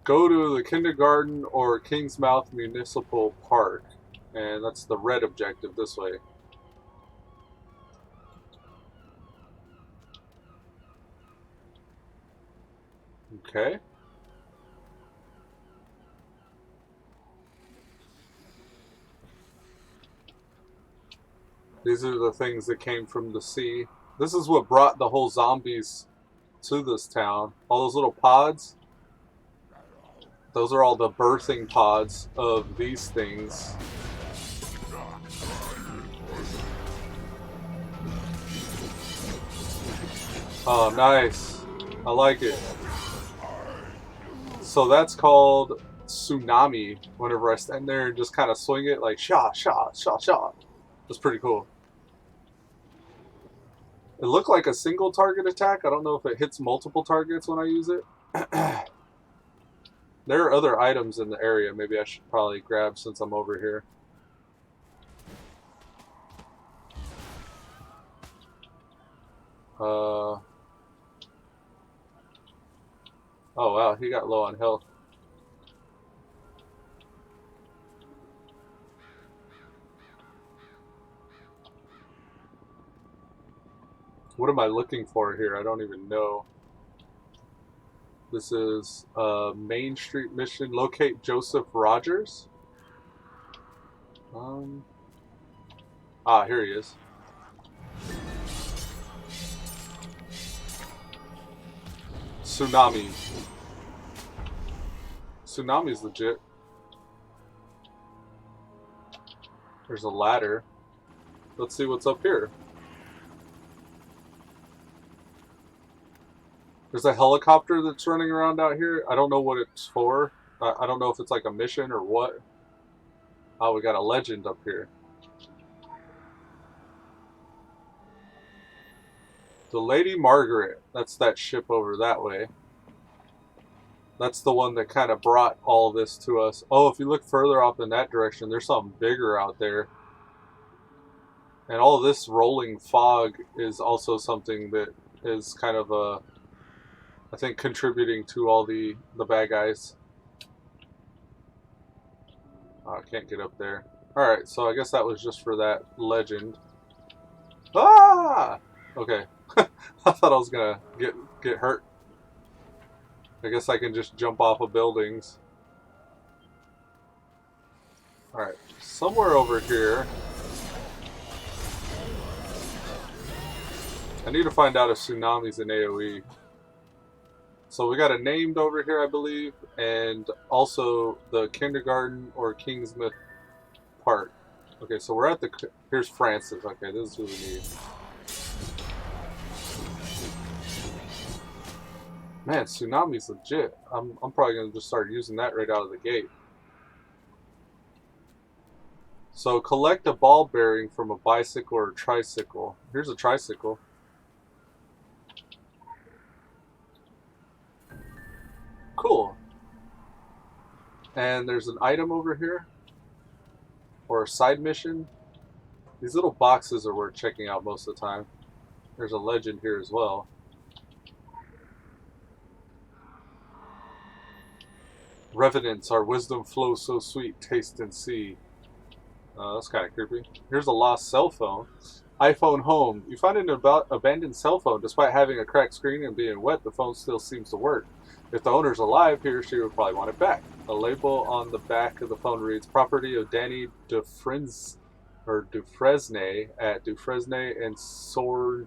Go to the kindergarten or Kingsmouth Municipal Park. And that's the red objective this way. Okay. These are the things that came from the sea. This is what brought the whole zombies to this town. All those little pods. Those are all the birthing pods of these things. Oh, nice. I like it. So that's called tsunami. Whenever I stand there and just kind of swing it like shot, shot, shot, shot. That's pretty cool. It looked like a single target attack. I don't know if it hits multiple targets when I use it. There are other items in the area. Maybe I should probably grab since I'm over here. Oh wow, he got low on health. What am I looking for here? I don't even know. This is a Main Street mission. Locate Joseph Rogers. Here he is. Tsunami. Tsunami's legit. There's a ladder. Let's see what's up here. There's a helicopter that's running around out here. I don't know what it's for. I don't know if it's like a mission or what. Oh, we got a legend up here. The Lady Margaret. That's that ship over that way. That's the one that kind of brought all this to us. Oh, if you look further off in that direction, there's something bigger out there. And all this rolling fog is also something that is kind of a... I think contributing to all the bad guys. Oh, I can't get up there. Alright, so I guess that was just for that legend. Ah! Okay. I thought I was gonna get hurt. I guess I can just jump off of buildings. Alright, somewhere over here. I need to find out if tsunami's in AoE. So we got a named over here, I believe, and also the kindergarten or Kingsmouth Park. Okay, so we're at the... Here's Francis. Okay, this is who we need. Man, tsunami's legit. I'm probably going to just start using that right out of the gate. So collect a ball bearing from a bicycle or a tricycle. Here's a tricycle. Cool. And there's an item over here. Or a side mission. These little boxes are worth checking out most of the time. There's a legend here as well. Revenants, our wisdom flows so sweet, taste and see. That's kind of creepy. Here's a lost cell phone. iPhone home. You find an abandoned cell phone. Despite having a cracked screen and being wet, the phone still seems to work. If the owner's alive, he or she would probably want it back. A label on the back of the phone reads, property of Danny DeFrenzy. or Dufresne at Dufresne and Sword.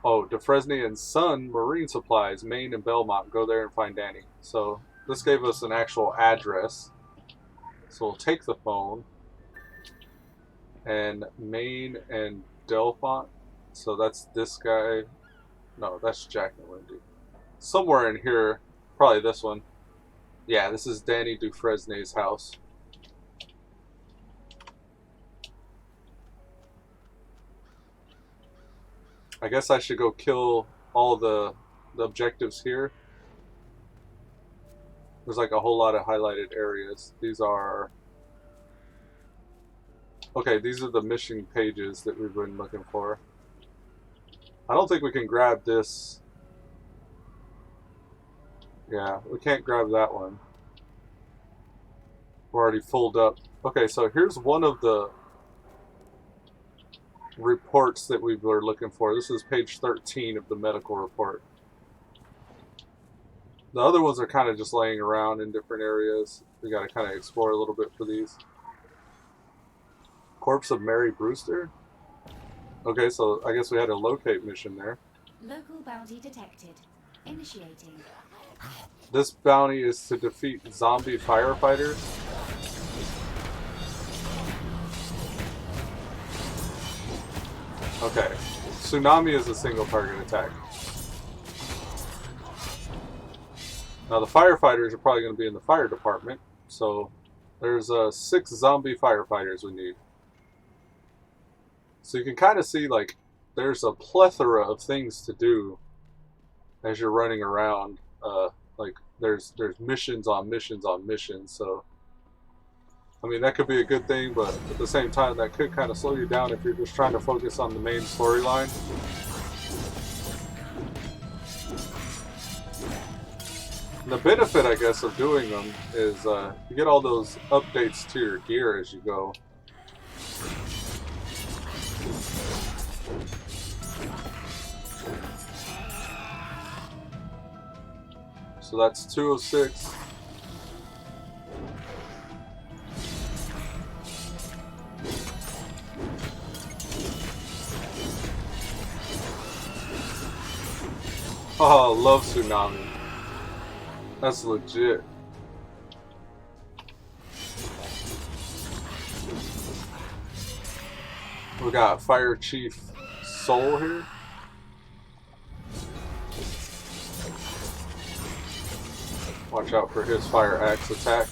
Oh, Dufresne and Son Marine Supplies, Maine and Belmont. Go there and find Danny. So this gave us an actual address. So we'll take the phone. And Maine and Delphont. So that's this guy. No, that's Jack and Lindy. Somewhere in here, probably this one. Yeah, this is Danny Dufresne's house. I guess I should go kill all the objectives here. There's like a whole lot of highlighted areas. These are... Okay, these are the mission pages that we've been looking for. I don't think we can grab this. Yeah, we can't grab that one. We're already full up. Okay, so here's one of the reports that we were looking for. This is page 13 of the medical report. The other ones are kind of just laying around in different areas. We got to kind of explore a little bit for these. Corpse of Mary Brewster? Okay, so I guess we had a locate mission there. Local bounty detected. Initiating. This bounty is to defeat zombie firefighters. Okay. Tsunami is a single target attack. Now the firefighters are probably going to be in the fire department. So there's 6 zombie firefighters we need. So you can kind of see like there's a plethora of things to do as you're running around. Like there's missions on missions on missions. So I mean that could be a good thing, but at the same time that could kind of slow you down if you're just trying to focus on the main storyline. The benefit, I guess, of doing them is you get all those updates to your gear as you go. So that's 206. Oh, I love Tsunami. That's legit. We got Fire Chief Soul here. Watch out for his fire axe attack.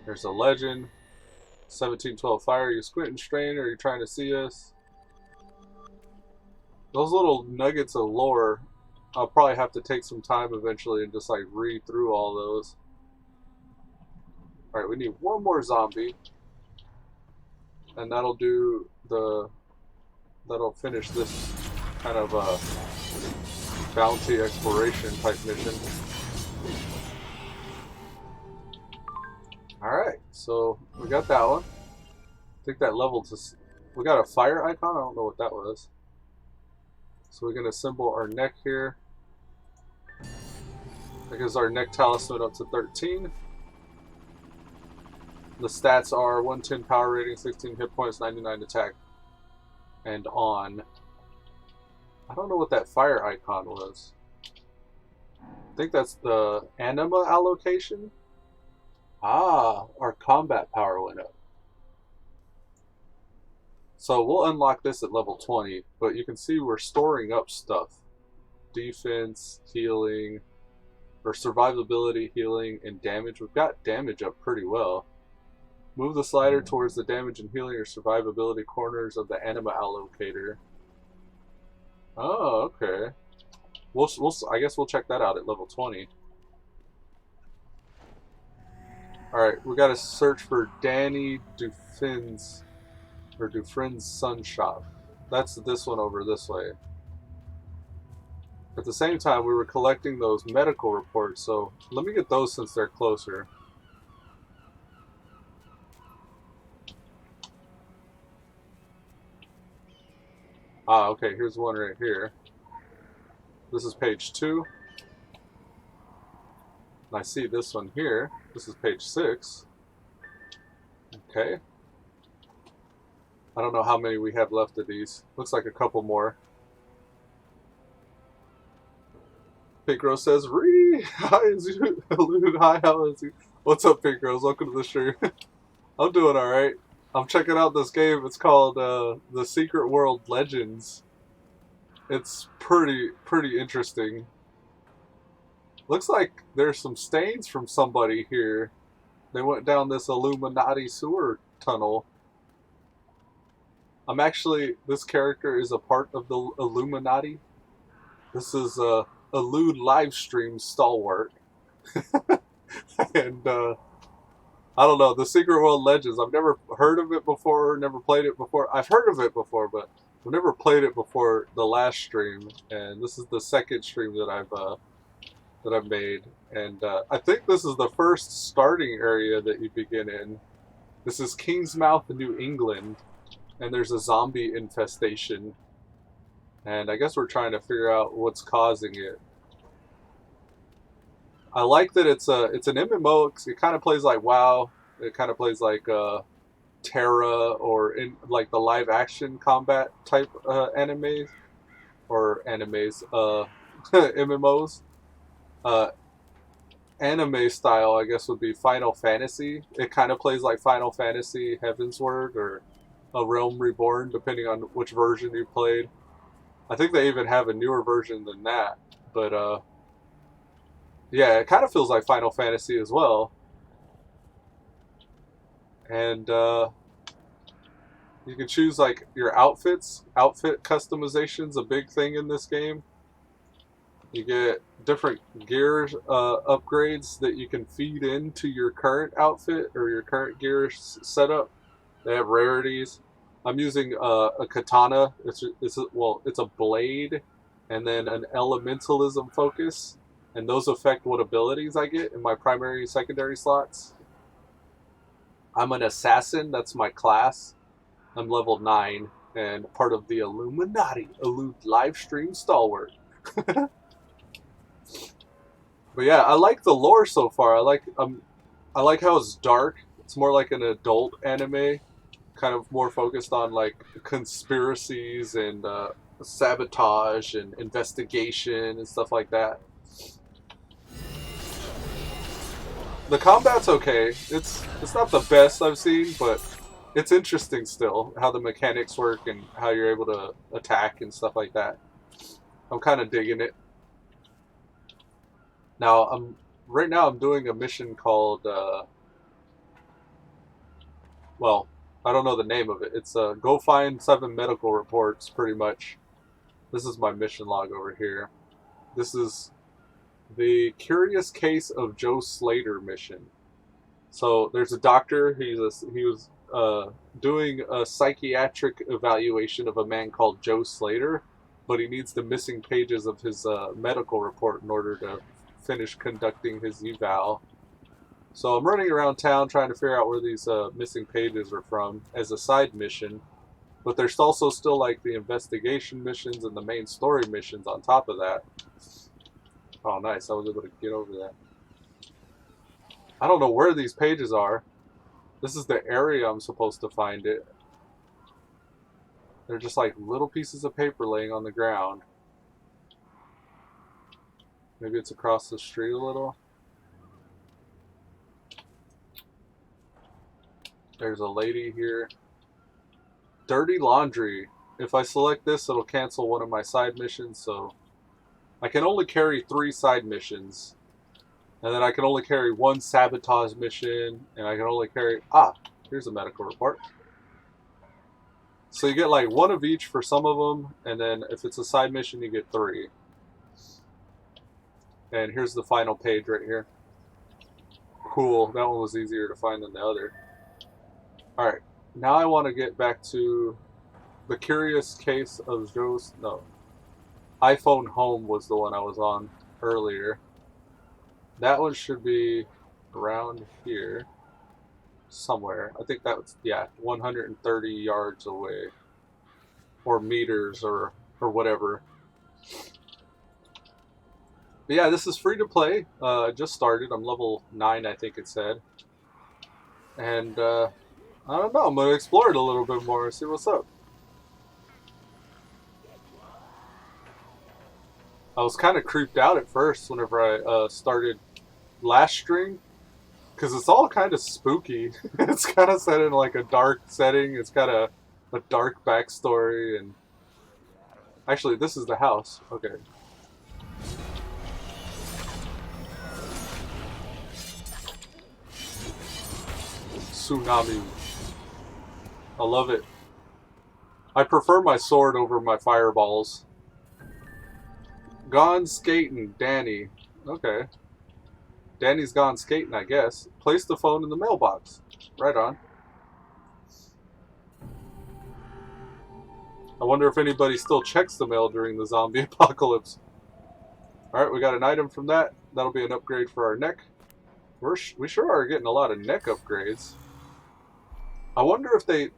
There's a legend. 1712 fire. You squint and strain, or you're trying to see us. Those little nuggets of lore, I'll probably have to take some time eventually and just like read through all those. Alright, we need one more zombie. And that'll do the... That'll finish this kind of bounty exploration type mission. Alright, so we got that one. I think that level to... We got a fire icon? I don't know what that was. So we're going to assemble our neck here. Because our neck talisman up to 13. The stats are 110 power rating, 16 hit points, 99 attack. And on. I don't know what that fire icon was. I think that's the anima allocation. Ah, our combat power went up. So we'll unlock this at level 20, but you can see we're storing up stuff. Defense, healing, or survivability, healing, and damage. We've got damage up pretty well. Move the slider towards the damage and healing or survivability corners of the anima allocator. Oh, okay. I guess we'll check that out at level 20. Alright, we gotta search for Danny Dufresne's Sun Shop. That's this one over this way. At the same time, we were collecting those medical reports, so let me get those since they're closer. Ah, okay, here's one right here. This is page 2. I see this one here. This is page 6. Okay. I don't know how many we have left of these. Looks like a couple more. Pink Rose says, "Ree, hi, is you? Elude, hi, how is you? What's up, Pink Rose? Welcome to the stream." I'm doing all right. I'm checking out this game. It's called The Secret World Legends. It's pretty interesting. Looks like there's some stains from somebody here. They went down this Illuminati sewer tunnel. This character is a part of the Illuminati. This is Elude Livestream Stalwart. And I don't know, the Secret World Legends. I've never heard of it before, never played it before. I've heard of it before, but I've never played it before the last stream. And this is the second stream that I've made. And I think this is the first starting area that you begin in. This is Kingsmouth, New England, and there's a zombie infestation. And I guess we're trying to figure out what's causing it. I like that it's an MMO. It kind of plays like WoW. It kind of plays like Terra, or in like the live action combat type MMOs. MMOs. Anime style, I guess, would be Final Fantasy. It kind of plays like Final Fantasy Heavensward or A Realm Reborn, depending on which version you played. I think they even have a newer version than that, but yeah, it kind of feels like Final Fantasy as well. And you can choose like your outfits. Outfit customization's a big thing in this game. You get different gear upgrades that you can feed into your current outfit or your current gear setup. They have rarities. I'm using a katana. It's a blade, and then an elementalism focus. And those affect what abilities I get in my primary and secondary slots. I'm an assassin. That's my class. I'm level 9 and part of the Illuminati. Elude Livestream Stalwart. But yeah, I like the lore so far. I like how it's dark. It's more like an adult anime, kind of more focused on like conspiracies and sabotage and investigation and stuff like that. The combat's okay. It's not the best I've seen, but it's interesting still, how the mechanics work and how you're able to attack and stuff like that. I'm kind of digging it. Now, right now I'm doing a mission called, well, I don't know the name of it. It's go find 7 medical reports, pretty much. This is my mission log over here. This is the Curious Case of Joe Slater mission. So there's a doctor. He was doing a psychiatric evaluation of a man called Joe Slater, but he needs the missing pages of his medical report in order to finish conducting his eval. So I'm running around town trying to figure out where these missing pages are from as a side mission. But there's also still like the investigation missions and the main story missions on top of that. Oh, nice. I was able to get over that. I don't know where these pages are. This is the area I'm supposed to find it. They're just like little pieces of paper laying on the ground. Maybe it's across the street a little. There's a lady here. Dirty laundry. If I select this, it'll cancel one of my side missions, so I can only carry 3 side missions. And then I can only carry 1 sabotage mission, and I can only carry... Ah, here's a medical report. So you get like 1 of each for some of them, and then if it's a side mission, you get 3. And here's the final page right here. Cool, that one was easier to find than the other. Alright, now I want to get back to the Curious Case of Joe's... No. iPhone Home was the one I was on earlier. That one should be around here. Somewhere. I think that was, yeah, 130 yards away. Or meters or whatever. But yeah, this is free to play. Just started. I'm level 9, I think it said. And I don't know. I'm gonna explore it a little bit more and see what's up. I was kind of creeped out at first whenever I started last stream because it's all kind of spooky. It's kind of set in like a dark setting. It's got a dark backstory, and actually, this is the house. Okay. Tsunami. I love it. I prefer my sword over my fireballs. Gone skating, Danny. Okay. Danny's gone skating, I guess. Place the phone in the mailbox. Right on. I wonder if anybody still checks the mail during the zombie apocalypse. Alright, we got an item from that. That'll be an upgrade for our neck. We sure are getting a lot of neck upgrades. I wonder if the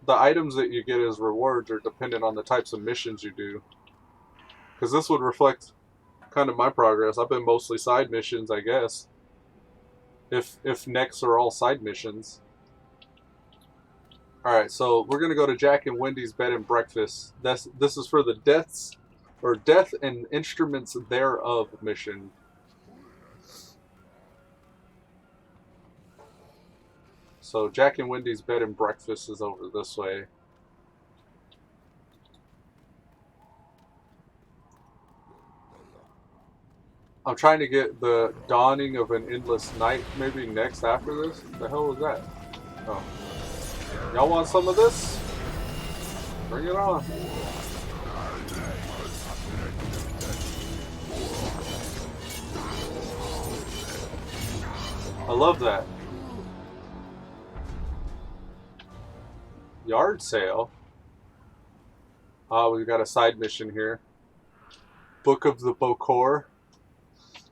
items that you get as rewards are dependent on the types of missions you do. Because this would reflect kind of my progress. I've been mostly side missions, I guess. If necks are all side missions. Alright, so we're gonna go to Jack and Wendy's bed and breakfast. This is for the death and instruments thereof mission. So Jack and Wendy's bed and breakfast is over this way. I'm trying to get the dawning of an endless night maybe next after this. The hell was that? Oh. Y'all want some of this? Bring it on. I love that. Yard sale? We've got a side mission here. Book of the Bokor.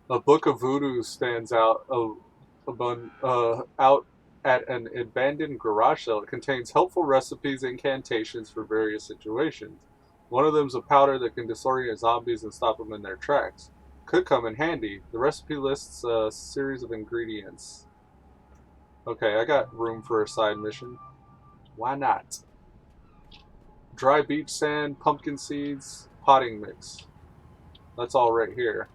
A book of voodoo stands out out at an abandoned garage sale. It contains helpful recipes and incantations for various situations. One of them is a powder that can disorient zombies and stop them in their tracks. Could come in handy. The recipe lists a series of ingredients. Okay, I got room for a side mission. Why not? Dry beach sand, pumpkin seeds, potting mix. That's all right here.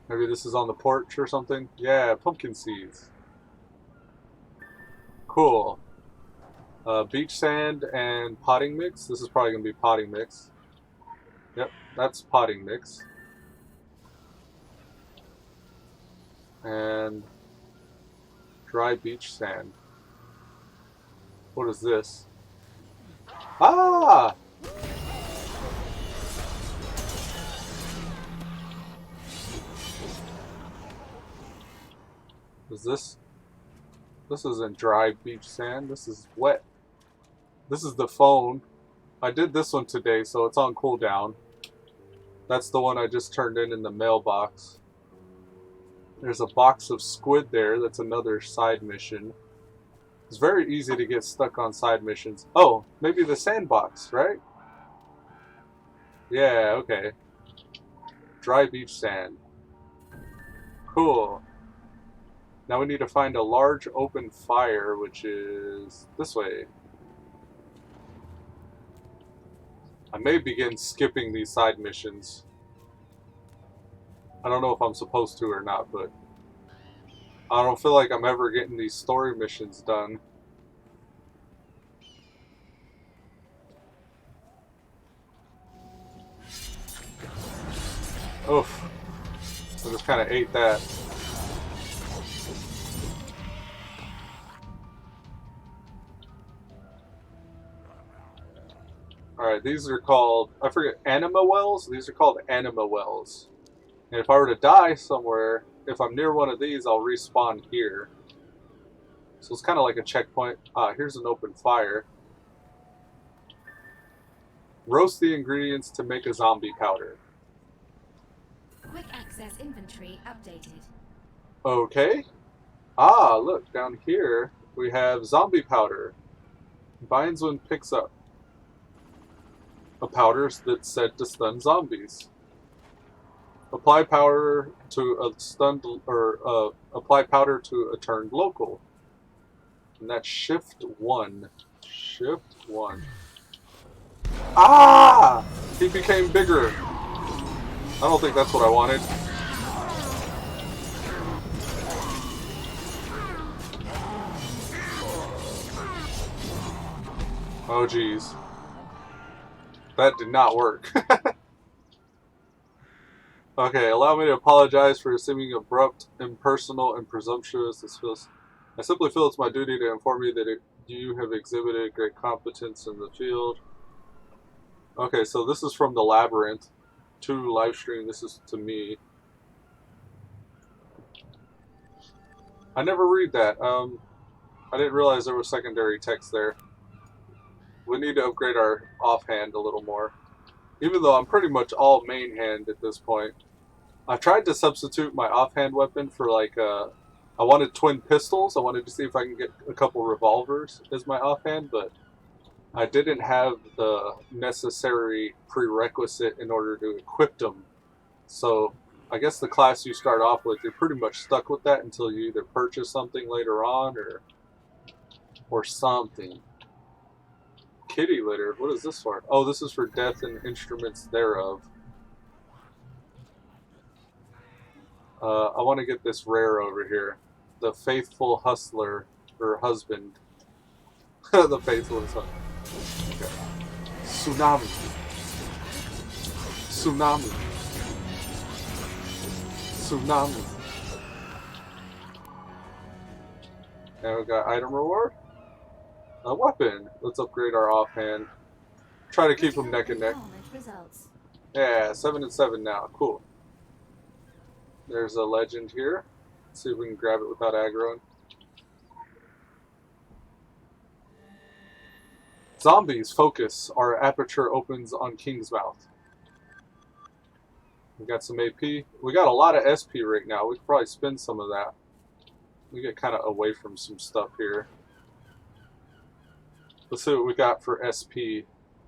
Maybe this is on the porch or something? Yeah, pumpkin seeds. Cool. Beach sand and potting mix. This is probably going to be potting mix. Yep, that's potting mix. And dry beach sand. What is this? Ah! Is this? This isn't dry beach sand. This is wet. This is the phone. I did this one today, so it's on cooldown. That's the one I just turned in the mailbox. There's a box of squid there. That's another side mission. It's very easy to get stuck on side missions. Oh, maybe the sandbox, right? Yeah, okay. Dry beach sand. Cool. Now we need to find a large open fire, which is this way. I may begin skipping these side missions. I don't know if I'm supposed to or not, but I don't feel like I'm ever getting these story missions done. Oof. I just kind of ate that. Alright, these are called, I forget, anima wells? These are called anima wells. And if I were to die somewhere, if I'm near one of these, I'll respawn here. So it's kind of like a checkpoint. Ah, here's an open fire. Roast the ingredients to make a zombie powder. Quick access inventory updated. Okay. Ah, look, down here we have zombie powder. Binds when picks up. A powder that's said to stun zombies. Apply powder to a stunned or apply powder to a turned local. And that's shift 1. Shift 1. Ah! He became bigger. I don't think that's what I wanted. Oh geez. That did not work. Okay, allow me to apologize for seeming abrupt, impersonal, and presumptuous. I simply feel it's my duty to inform you that you have exhibited great competence in the field. Okay, so this is from the Labyrinth to Livestream. This is to me. I never read that. I didn't realize there was secondary text there. We need to upgrade our offhand a little more. Even though I'm pretty much all main hand at this point. I've tried to substitute my offhand weapon for like I wanted twin pistols. I wanted to see if I can get a couple revolvers as my offhand, but I didn't have the necessary prerequisite in order to equip them. So I guess the class you start off with, you're pretty much stuck with that until you either purchase something later on or something. Kitty litter, what is this for? Oh, this is for death and instruments thereof. I want to get this rare over here. The faithful hustler, or husband. The faithful husband. Okay. Tsunami. Tsunami. Tsunami. And we got item reward. A weapon. Let's upgrade our offhand. Try to keep them neck and neck. Yeah, 7 and 7 now. Cool. There's a legend here. Let's see if we can grab it without aggroing. Zombies, focus. Our aperture opens on King's Mouth. We got some AP. We got a lot of SP right now. We could probably spend some of that. We get kind of away from some stuff here. Let's see what we got for SP.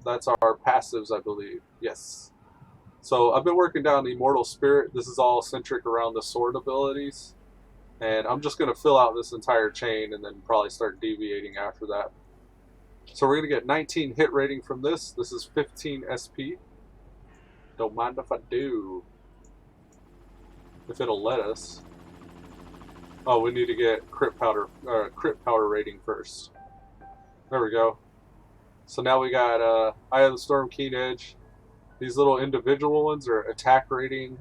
That's our passives, I believe. Yes. So I've been working down the Immortal Spirit. This is all centric around the sword abilities. And I'm just going to fill out this entire chain and then probably start deviating after that. So we're going to get 19 hit rating from this. This is 15 SP. Don't mind if I do. If it'll let us. Oh, we need to get crit powder rating first. There we go. So now we got Eye of the Storm, Keen Edge. These little individual ones are attack rating,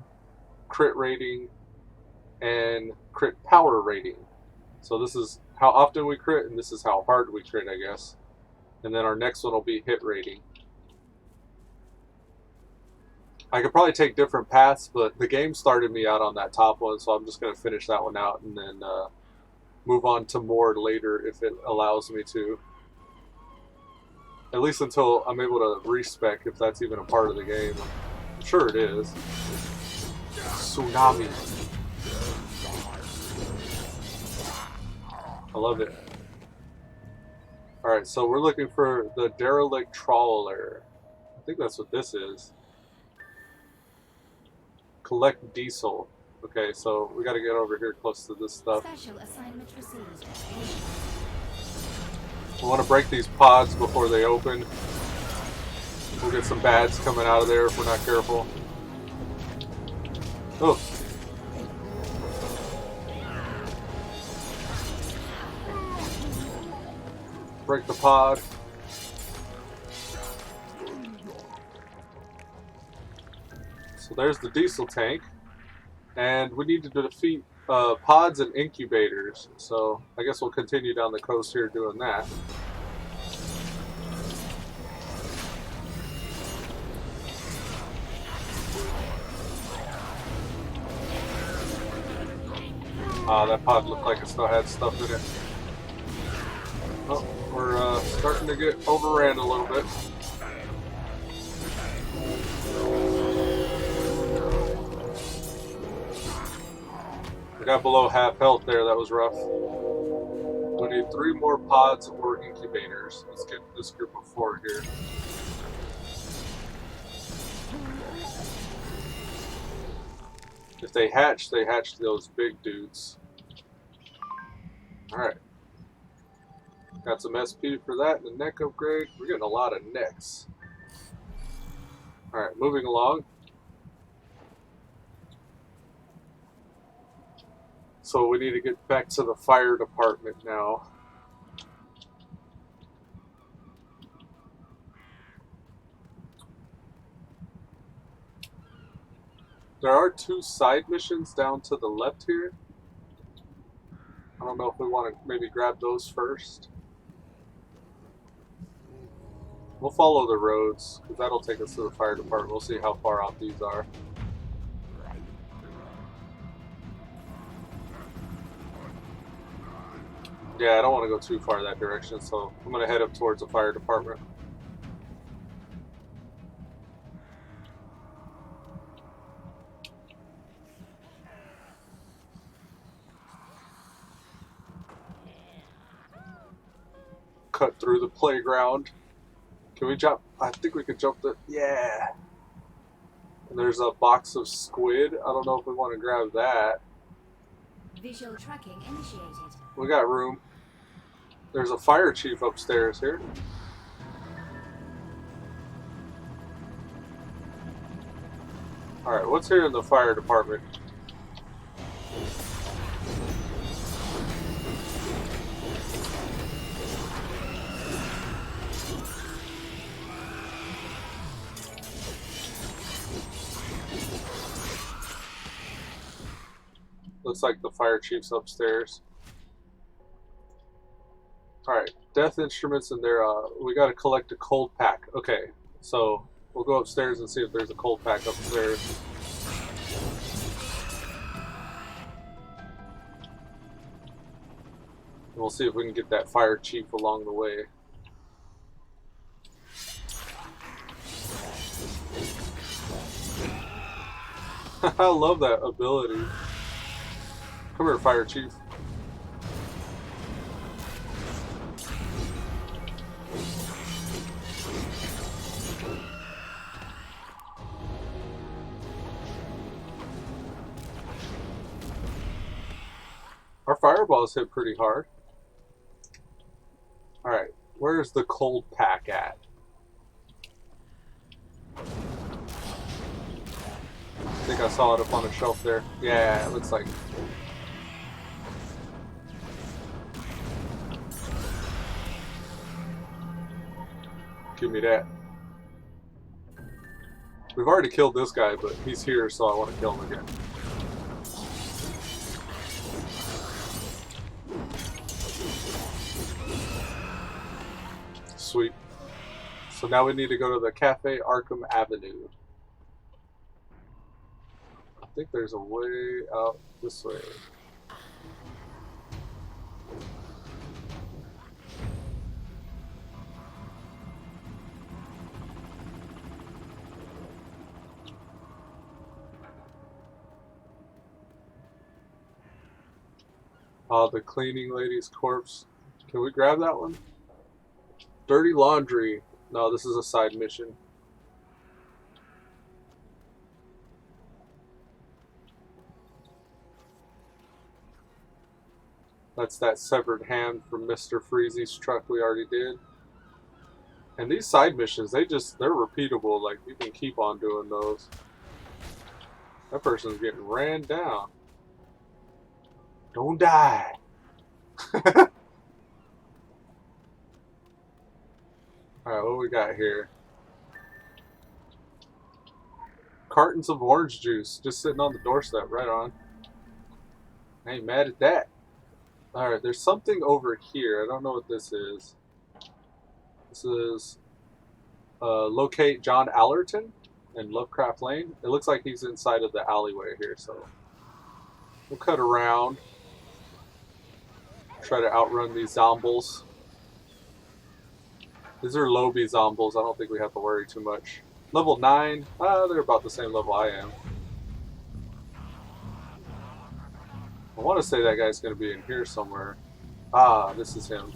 crit rating, and crit power rating. So this is how often we crit, and this is how hard we crit, I guess. And then our next one will be hit rating. I could probably take different paths, but the game started me out on that top one, so I'm just going to finish that one out and then move on to more later if it allows me to. At least until I'm able to respec, if that's even a part of the game. I'm sure it is. Tsunami. I love it. Alright, so we're looking for the Derelict Trawler. I think that's what this is. Collect diesel. Okay, so we gotta get over here close to this stuff. Special assignment received. We want to break these pods before they open. We'll get some bads coming out of there if we're not careful. Oh. Break the pod. So there's the diesel tank. And we need to defeat pods and incubators. So I guess we'll continue down the coast here doing that. That pod looked like it still had stuff in it. Oh, we're starting to get overran a little bit. I got below half health there, that was rough. We need 3 more pods or incubators. Let's get this group of 4 here. If they hatch those big dudes. Alright. Got some SP for that and a neck upgrade. We're getting a lot of necks. Alright, moving along. So we need to get back to the fire department now. There are 2 side missions down to the left here. I don't know if we want to maybe grab those first. We'll follow the roads, because that'll take us to the fire department. We'll see how far out these are. Yeah, I don't want to go too far that direction, so I'm going to head up towards the fire department. Cut through the playground. Can we jump? I think we could jump the... Yeah! And there's a box of squid. I don't know if we want to grab that. Visual tracking initiated. We got room. There's a fire chief upstairs here. Alright, what's here in the fire department? Looks like the fire chief's upstairs. Alright, death instruments in there. We gotta collect a cold pack. Okay, so we'll go upstairs and see if there's a cold pack upstairs. And we'll see if we can get that fire chief along the way. I love that ability. Come here, fire chief. Our fireballs hit pretty hard. Alright, where's the cold pack at? I think I saw it up on a shelf there. Yeah, it looks like... Give me that. We've already killed this guy, but he's here, so I want to kill him again. Sweet. So now we need to go to the Cafe Arkham Avenue. I think there's a way out this way. The cleaning lady's corpse. Can we grab that one? Dirty laundry. No, this is a side mission. That's that severed hand from Mr. Freezy's truck we already did. And these side missions, they're repeatable. Like, you can keep on doing those. That person's getting ran down. Don't die. Alright, what we got here? Cartons of orange juice just sitting on the doorstep, right on. I ain't mad at that. Alright, there's something over here. I don't know what this is. This is locate John Allerton in Lovecraft Lane. It looks like he's inside of the alleyway here, so we'll cut around. Try to outrun these zombies. These are low-B zombies. I don't think we have to worry too much. Level 9. They're about the same level I am. I want to say that guy's going to be in here somewhere. Ah, this is him.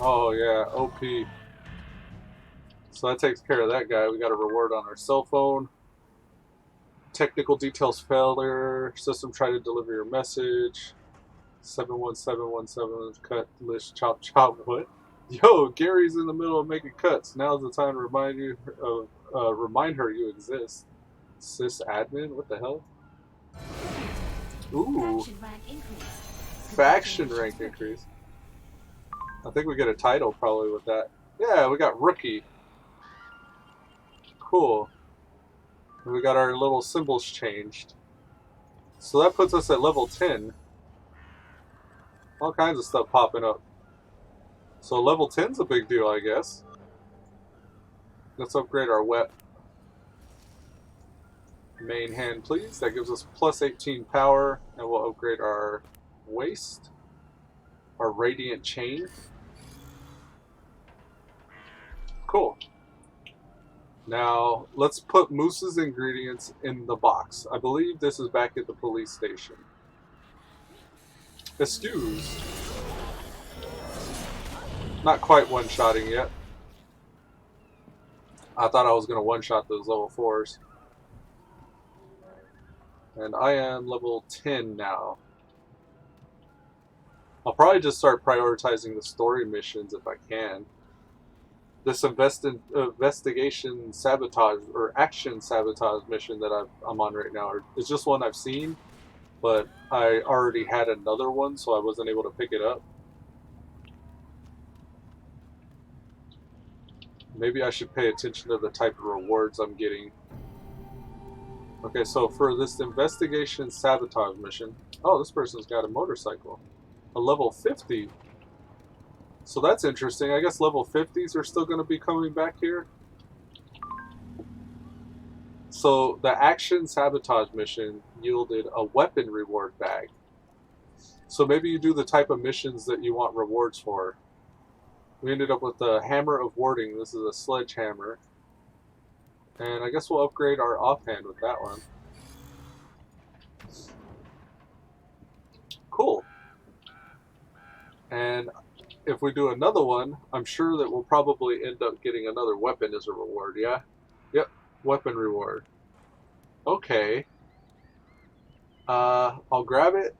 Oh yeah, OP. So that takes care of that guy. We got a reward on our cell phone. Technical details failure. System try to deliver your message. 71717 cut list chop chop. What? Yo, Gary's in the middle of making cuts. Now's the time to remind her you exist. Sys admin? What the hell? Ooh, Faction rank increase. faction rank increase. I think we get a title probably with that. Yeah, we got rookie. Cool. And we got our little symbols changed. So that puts us at level 10. All kinds of stuff popping up. So level 10's a big deal, I guess. Let's upgrade our wet main hand, please. That gives us plus 18 power, and we'll upgrade our waist, our radiant chain. Cool. Now, let's put Moose's ingredients in the box. I believe this is back at the police station. Excuse. Not quite one-shotting yet. I thought I was going to one-shot those level 4s. And I am level 10 now. I'll probably just start prioritizing the story missions if I can. This investigation sabotage or action sabotage mission that I'm on right now is just one I've seen, but I already had another one, so I wasn't able to pick it up. Maybe I should pay attention to the type of rewards I'm getting. Okay, so for this investigation sabotage mission, oh, this person's got a motorcycle. A level 50. So that's interesting. I guess level 50s are still going to be coming back here. So the action sabotage mission yielded a weapon reward bag. So maybe you do the type of missions that you want rewards for. We ended up with the hammer of warding. This is a sledgehammer. And I guess we'll upgrade our offhand with that one. Cool. And if we do another one, I'm sure that we'll probably end up getting another weapon as a reward, yeah? Yep, weapon reward. Okay. I'll grab it.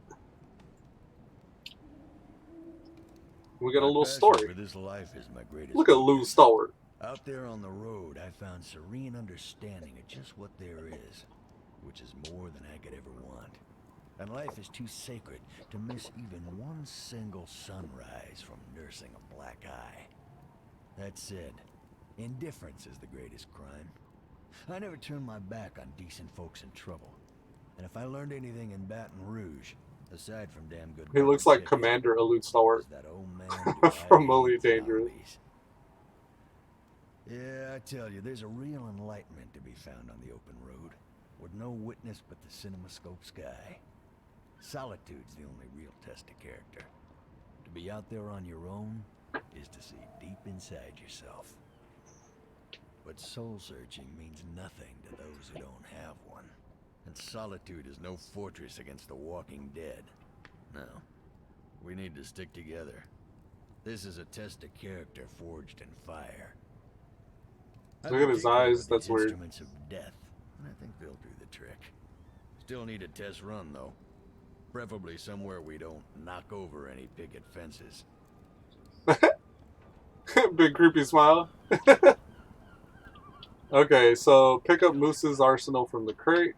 We got a little story. For this life is my greatest. Look at Elude Stalwart. Out there on the road, I found serene understanding of just what there is, which is more than I could ever want. And life is too sacred to miss even one single sunrise from nursing a black eye. That said, indifference is the greatest crime. I never turn my back on decent folks in trouble. And if I learned anything in Baton Rouge, aside from damn good... He looks like Commander Elude Stalwart that old man from Elite Dangerous. Yeah, I tell you, there's a real enlightenment to be found on the open road, with no witness but the cinemascope sky. Solitude's the only real test of character. To be out there on your own is to see deep inside yourself. But soul-searching means nothing to those who don't have one. And solitude is no fortress against the walking dead. No, we need to stick together. This is a test of character forged in fire. Look at his eyes, that's weird. Instruments of death, and I think they'll do the trick. Still need a test run, though. Preferably somewhere we don't knock over any picket fences. Big creepy smile. Okay, so pick up Moose's arsenal from the crate.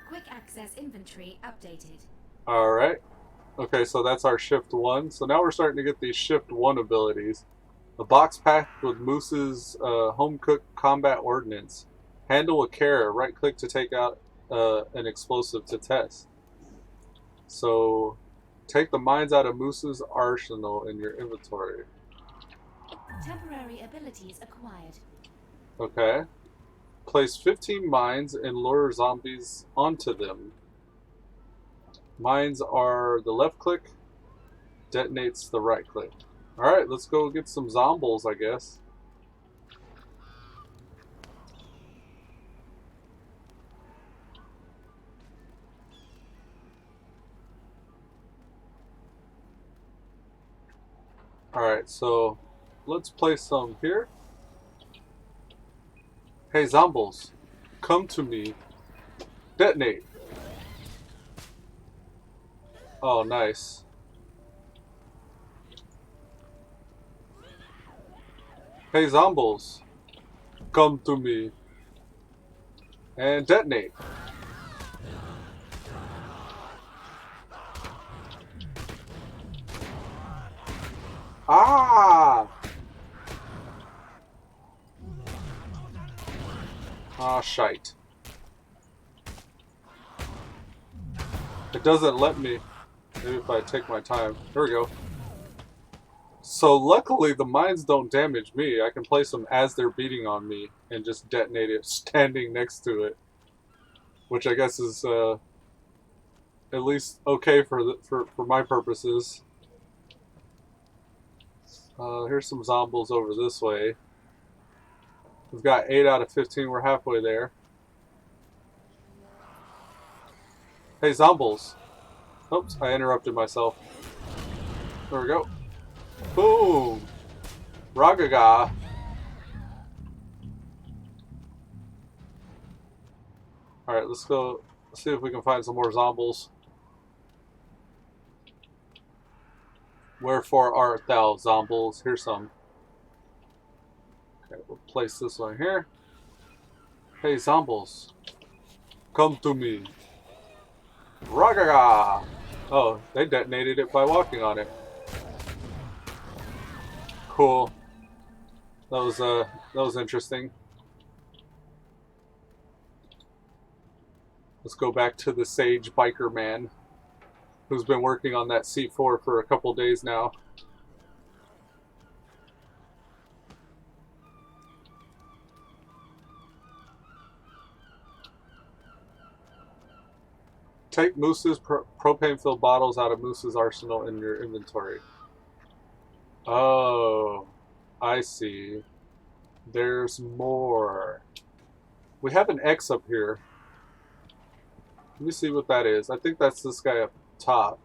Quick access inventory updated. Alright. Okay, so that's our shift 1. So now we're starting to get these shift 1 abilities. A box packed with Moose's home-cooked combat ordnance. Handle with care. Right-click to take out an explosive to test. So, take the mines out of Moose's arsenal in your inventory. Temporary abilities acquired. Okay. Place 15 mines and lure zombies onto them. Mines are the left click, detonates the right click. Alright, let's go get some zombies, I guess. Alright, so let's place some here. Hey, zombies, come to me. Detonate. Oh, nice. Hey, zombies, come to me. And detonate. Ah! Ah, shite. It doesn't let me. Maybe if I take my time. There we go. So luckily the mines don't damage me. I can place them as they're beating on me and just detonate it standing next to it. Which I guess is at least okay for my purposes. Here's some zombies over this way. We've got 8 out of 15. We're halfway there. Hey, zombies. Oops, I interrupted myself. There we go. Boom! Ragaga. Alright, let's go see if we can find some more zombies. Wherefore art thou, zombies? Here's some. Okay, we'll place this one here. Hey, zombies. Come to me. Ragaga! Oh, they detonated it by walking on it. Cool. That was interesting. Let's go back to the sage biker man who's been working on that C4 for a couple days now. Take Moose's propane-filled bottles out of Moose's arsenal in your inventory. Oh, I see. There's more. We have an X up here. Let me see what that is. I think that's this guy up top.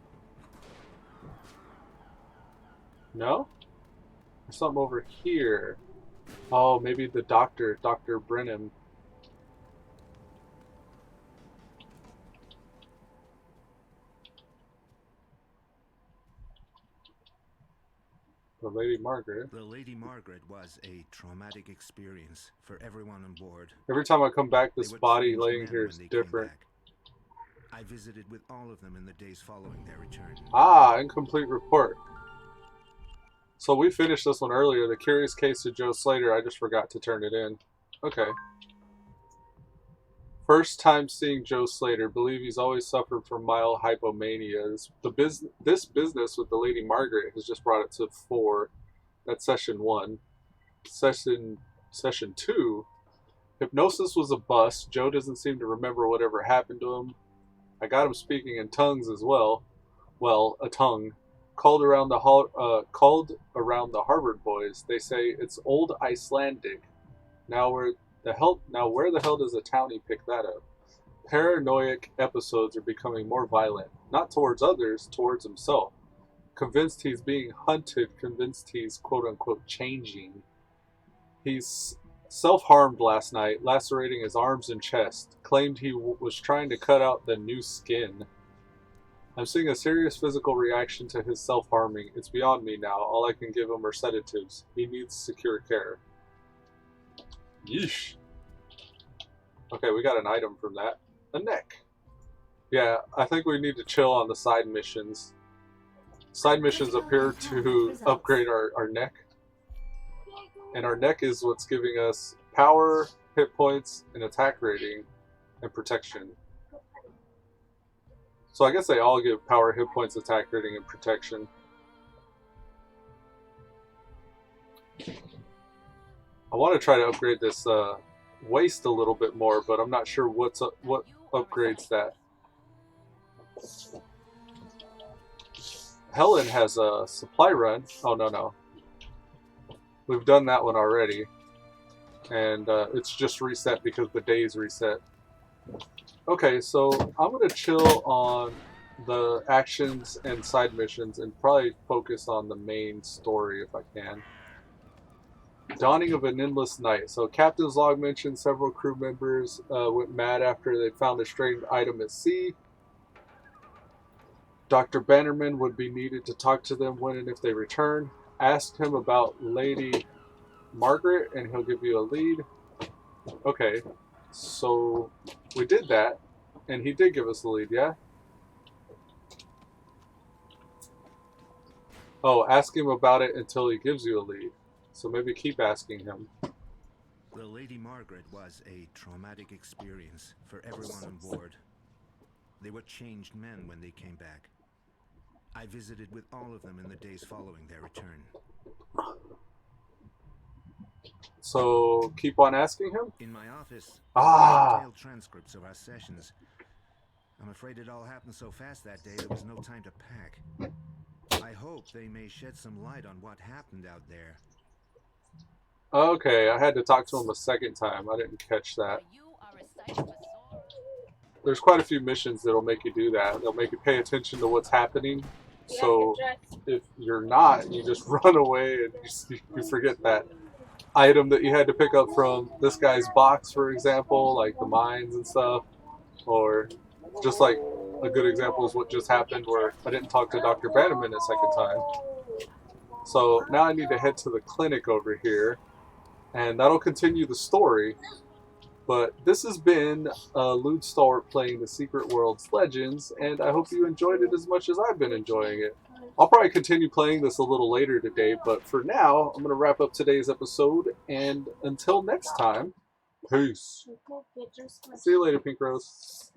No? There's something over here. Oh, maybe the doctor, Dr. Brennan. The Lady Margaret. The Lady Margaret was a traumatic experience for everyone on board. Every time I come back, this They were body changed laying men here when is they came different. back. I visited with all of them in the days following their return. Ah, incomplete report. So we finished this one earlier. The Curious Case of Joe Slater. I just forgot to turn it in. Okay. First time seeing Joe Slater. Believe he's always suffered from mild hypomania. This business with the Lady Margaret has just brought it to 4. That's session 1. Session 2. Hypnosis was a bust. Joe doesn't seem to remember whatever happened to him. I got him speaking in tongues as well. Well, a tongue. Called around the Harvard boys. They say it's old Icelandic. Now where the hell does a townie pick that up? Paranoid episodes are becoming more violent. Not towards others, towards himself. Convinced he's being hunted, convinced he's quote-unquote changing. He's self-harmed last night, lacerating his arms and chest. Claimed he was trying to cut out the new skin. I'm seeing a serious physical reaction to his self-harming. It's beyond me now. All I can give him are sedatives. He needs secure care. Yeesh. Okay, we got an item from that. A neck. Yeah, I think we need to chill on the side missions. Side missions appear to upgrade our neck. And our neck is what's giving us power, hit points, and attack rating, and protection. So I guess they all give power, hit points, attack rating, and protection. I want to try to upgrade this waist a little bit more, but I'm not sure what upgrades that. Helen has a supply run. Oh, no. We've done that one already. And it's just reset because the days reset. Okay, so I'm going to chill on the actions and side missions and probably focus on the main story if I can. Dawning of an endless night. So Captain's log mentions several crew members went mad after they found a strange item at sea. Dr. Bannerman would be needed to talk to them when and if they return. Ask him about Lady Margaret and he'll give you a lead. Okay, so we did that and he did give us a lead, yeah? Oh, ask him about it until he gives you a lead. So maybe keep asking him. The Lady Margaret was a traumatic experience for everyone on board. They were changed men when they came back. I visited with all of them in the days following their return. So keep on asking him? In my office, Ah! detailed transcripts of our sessions. I'm afraid it all happened so fast that day there was no time to pack. I hope they may shed some light on what happened out there. Okay, I had to talk to him a second time. I didn't catch that. There's quite a few missions that'll make you do that. They'll make you pay attention to what's happening. So if you're not, you just run away and you forget that item that you had to pick up from this guy's box, for example, like the mines and stuff. Or just like a good example is what just happened where I didn't talk to Dr. Bannerman a second time. So now I need to head to the clinic over here. And that'll continue the story. But this has been Elude Stalwart playing the Secret Worlds Legends, and I hope you enjoyed it as much as I've been enjoying it. I'll probably continue playing this a little later today, but for now, I'm going to wrap up today's episode, and until next time, peace. See you later, Pink Rose.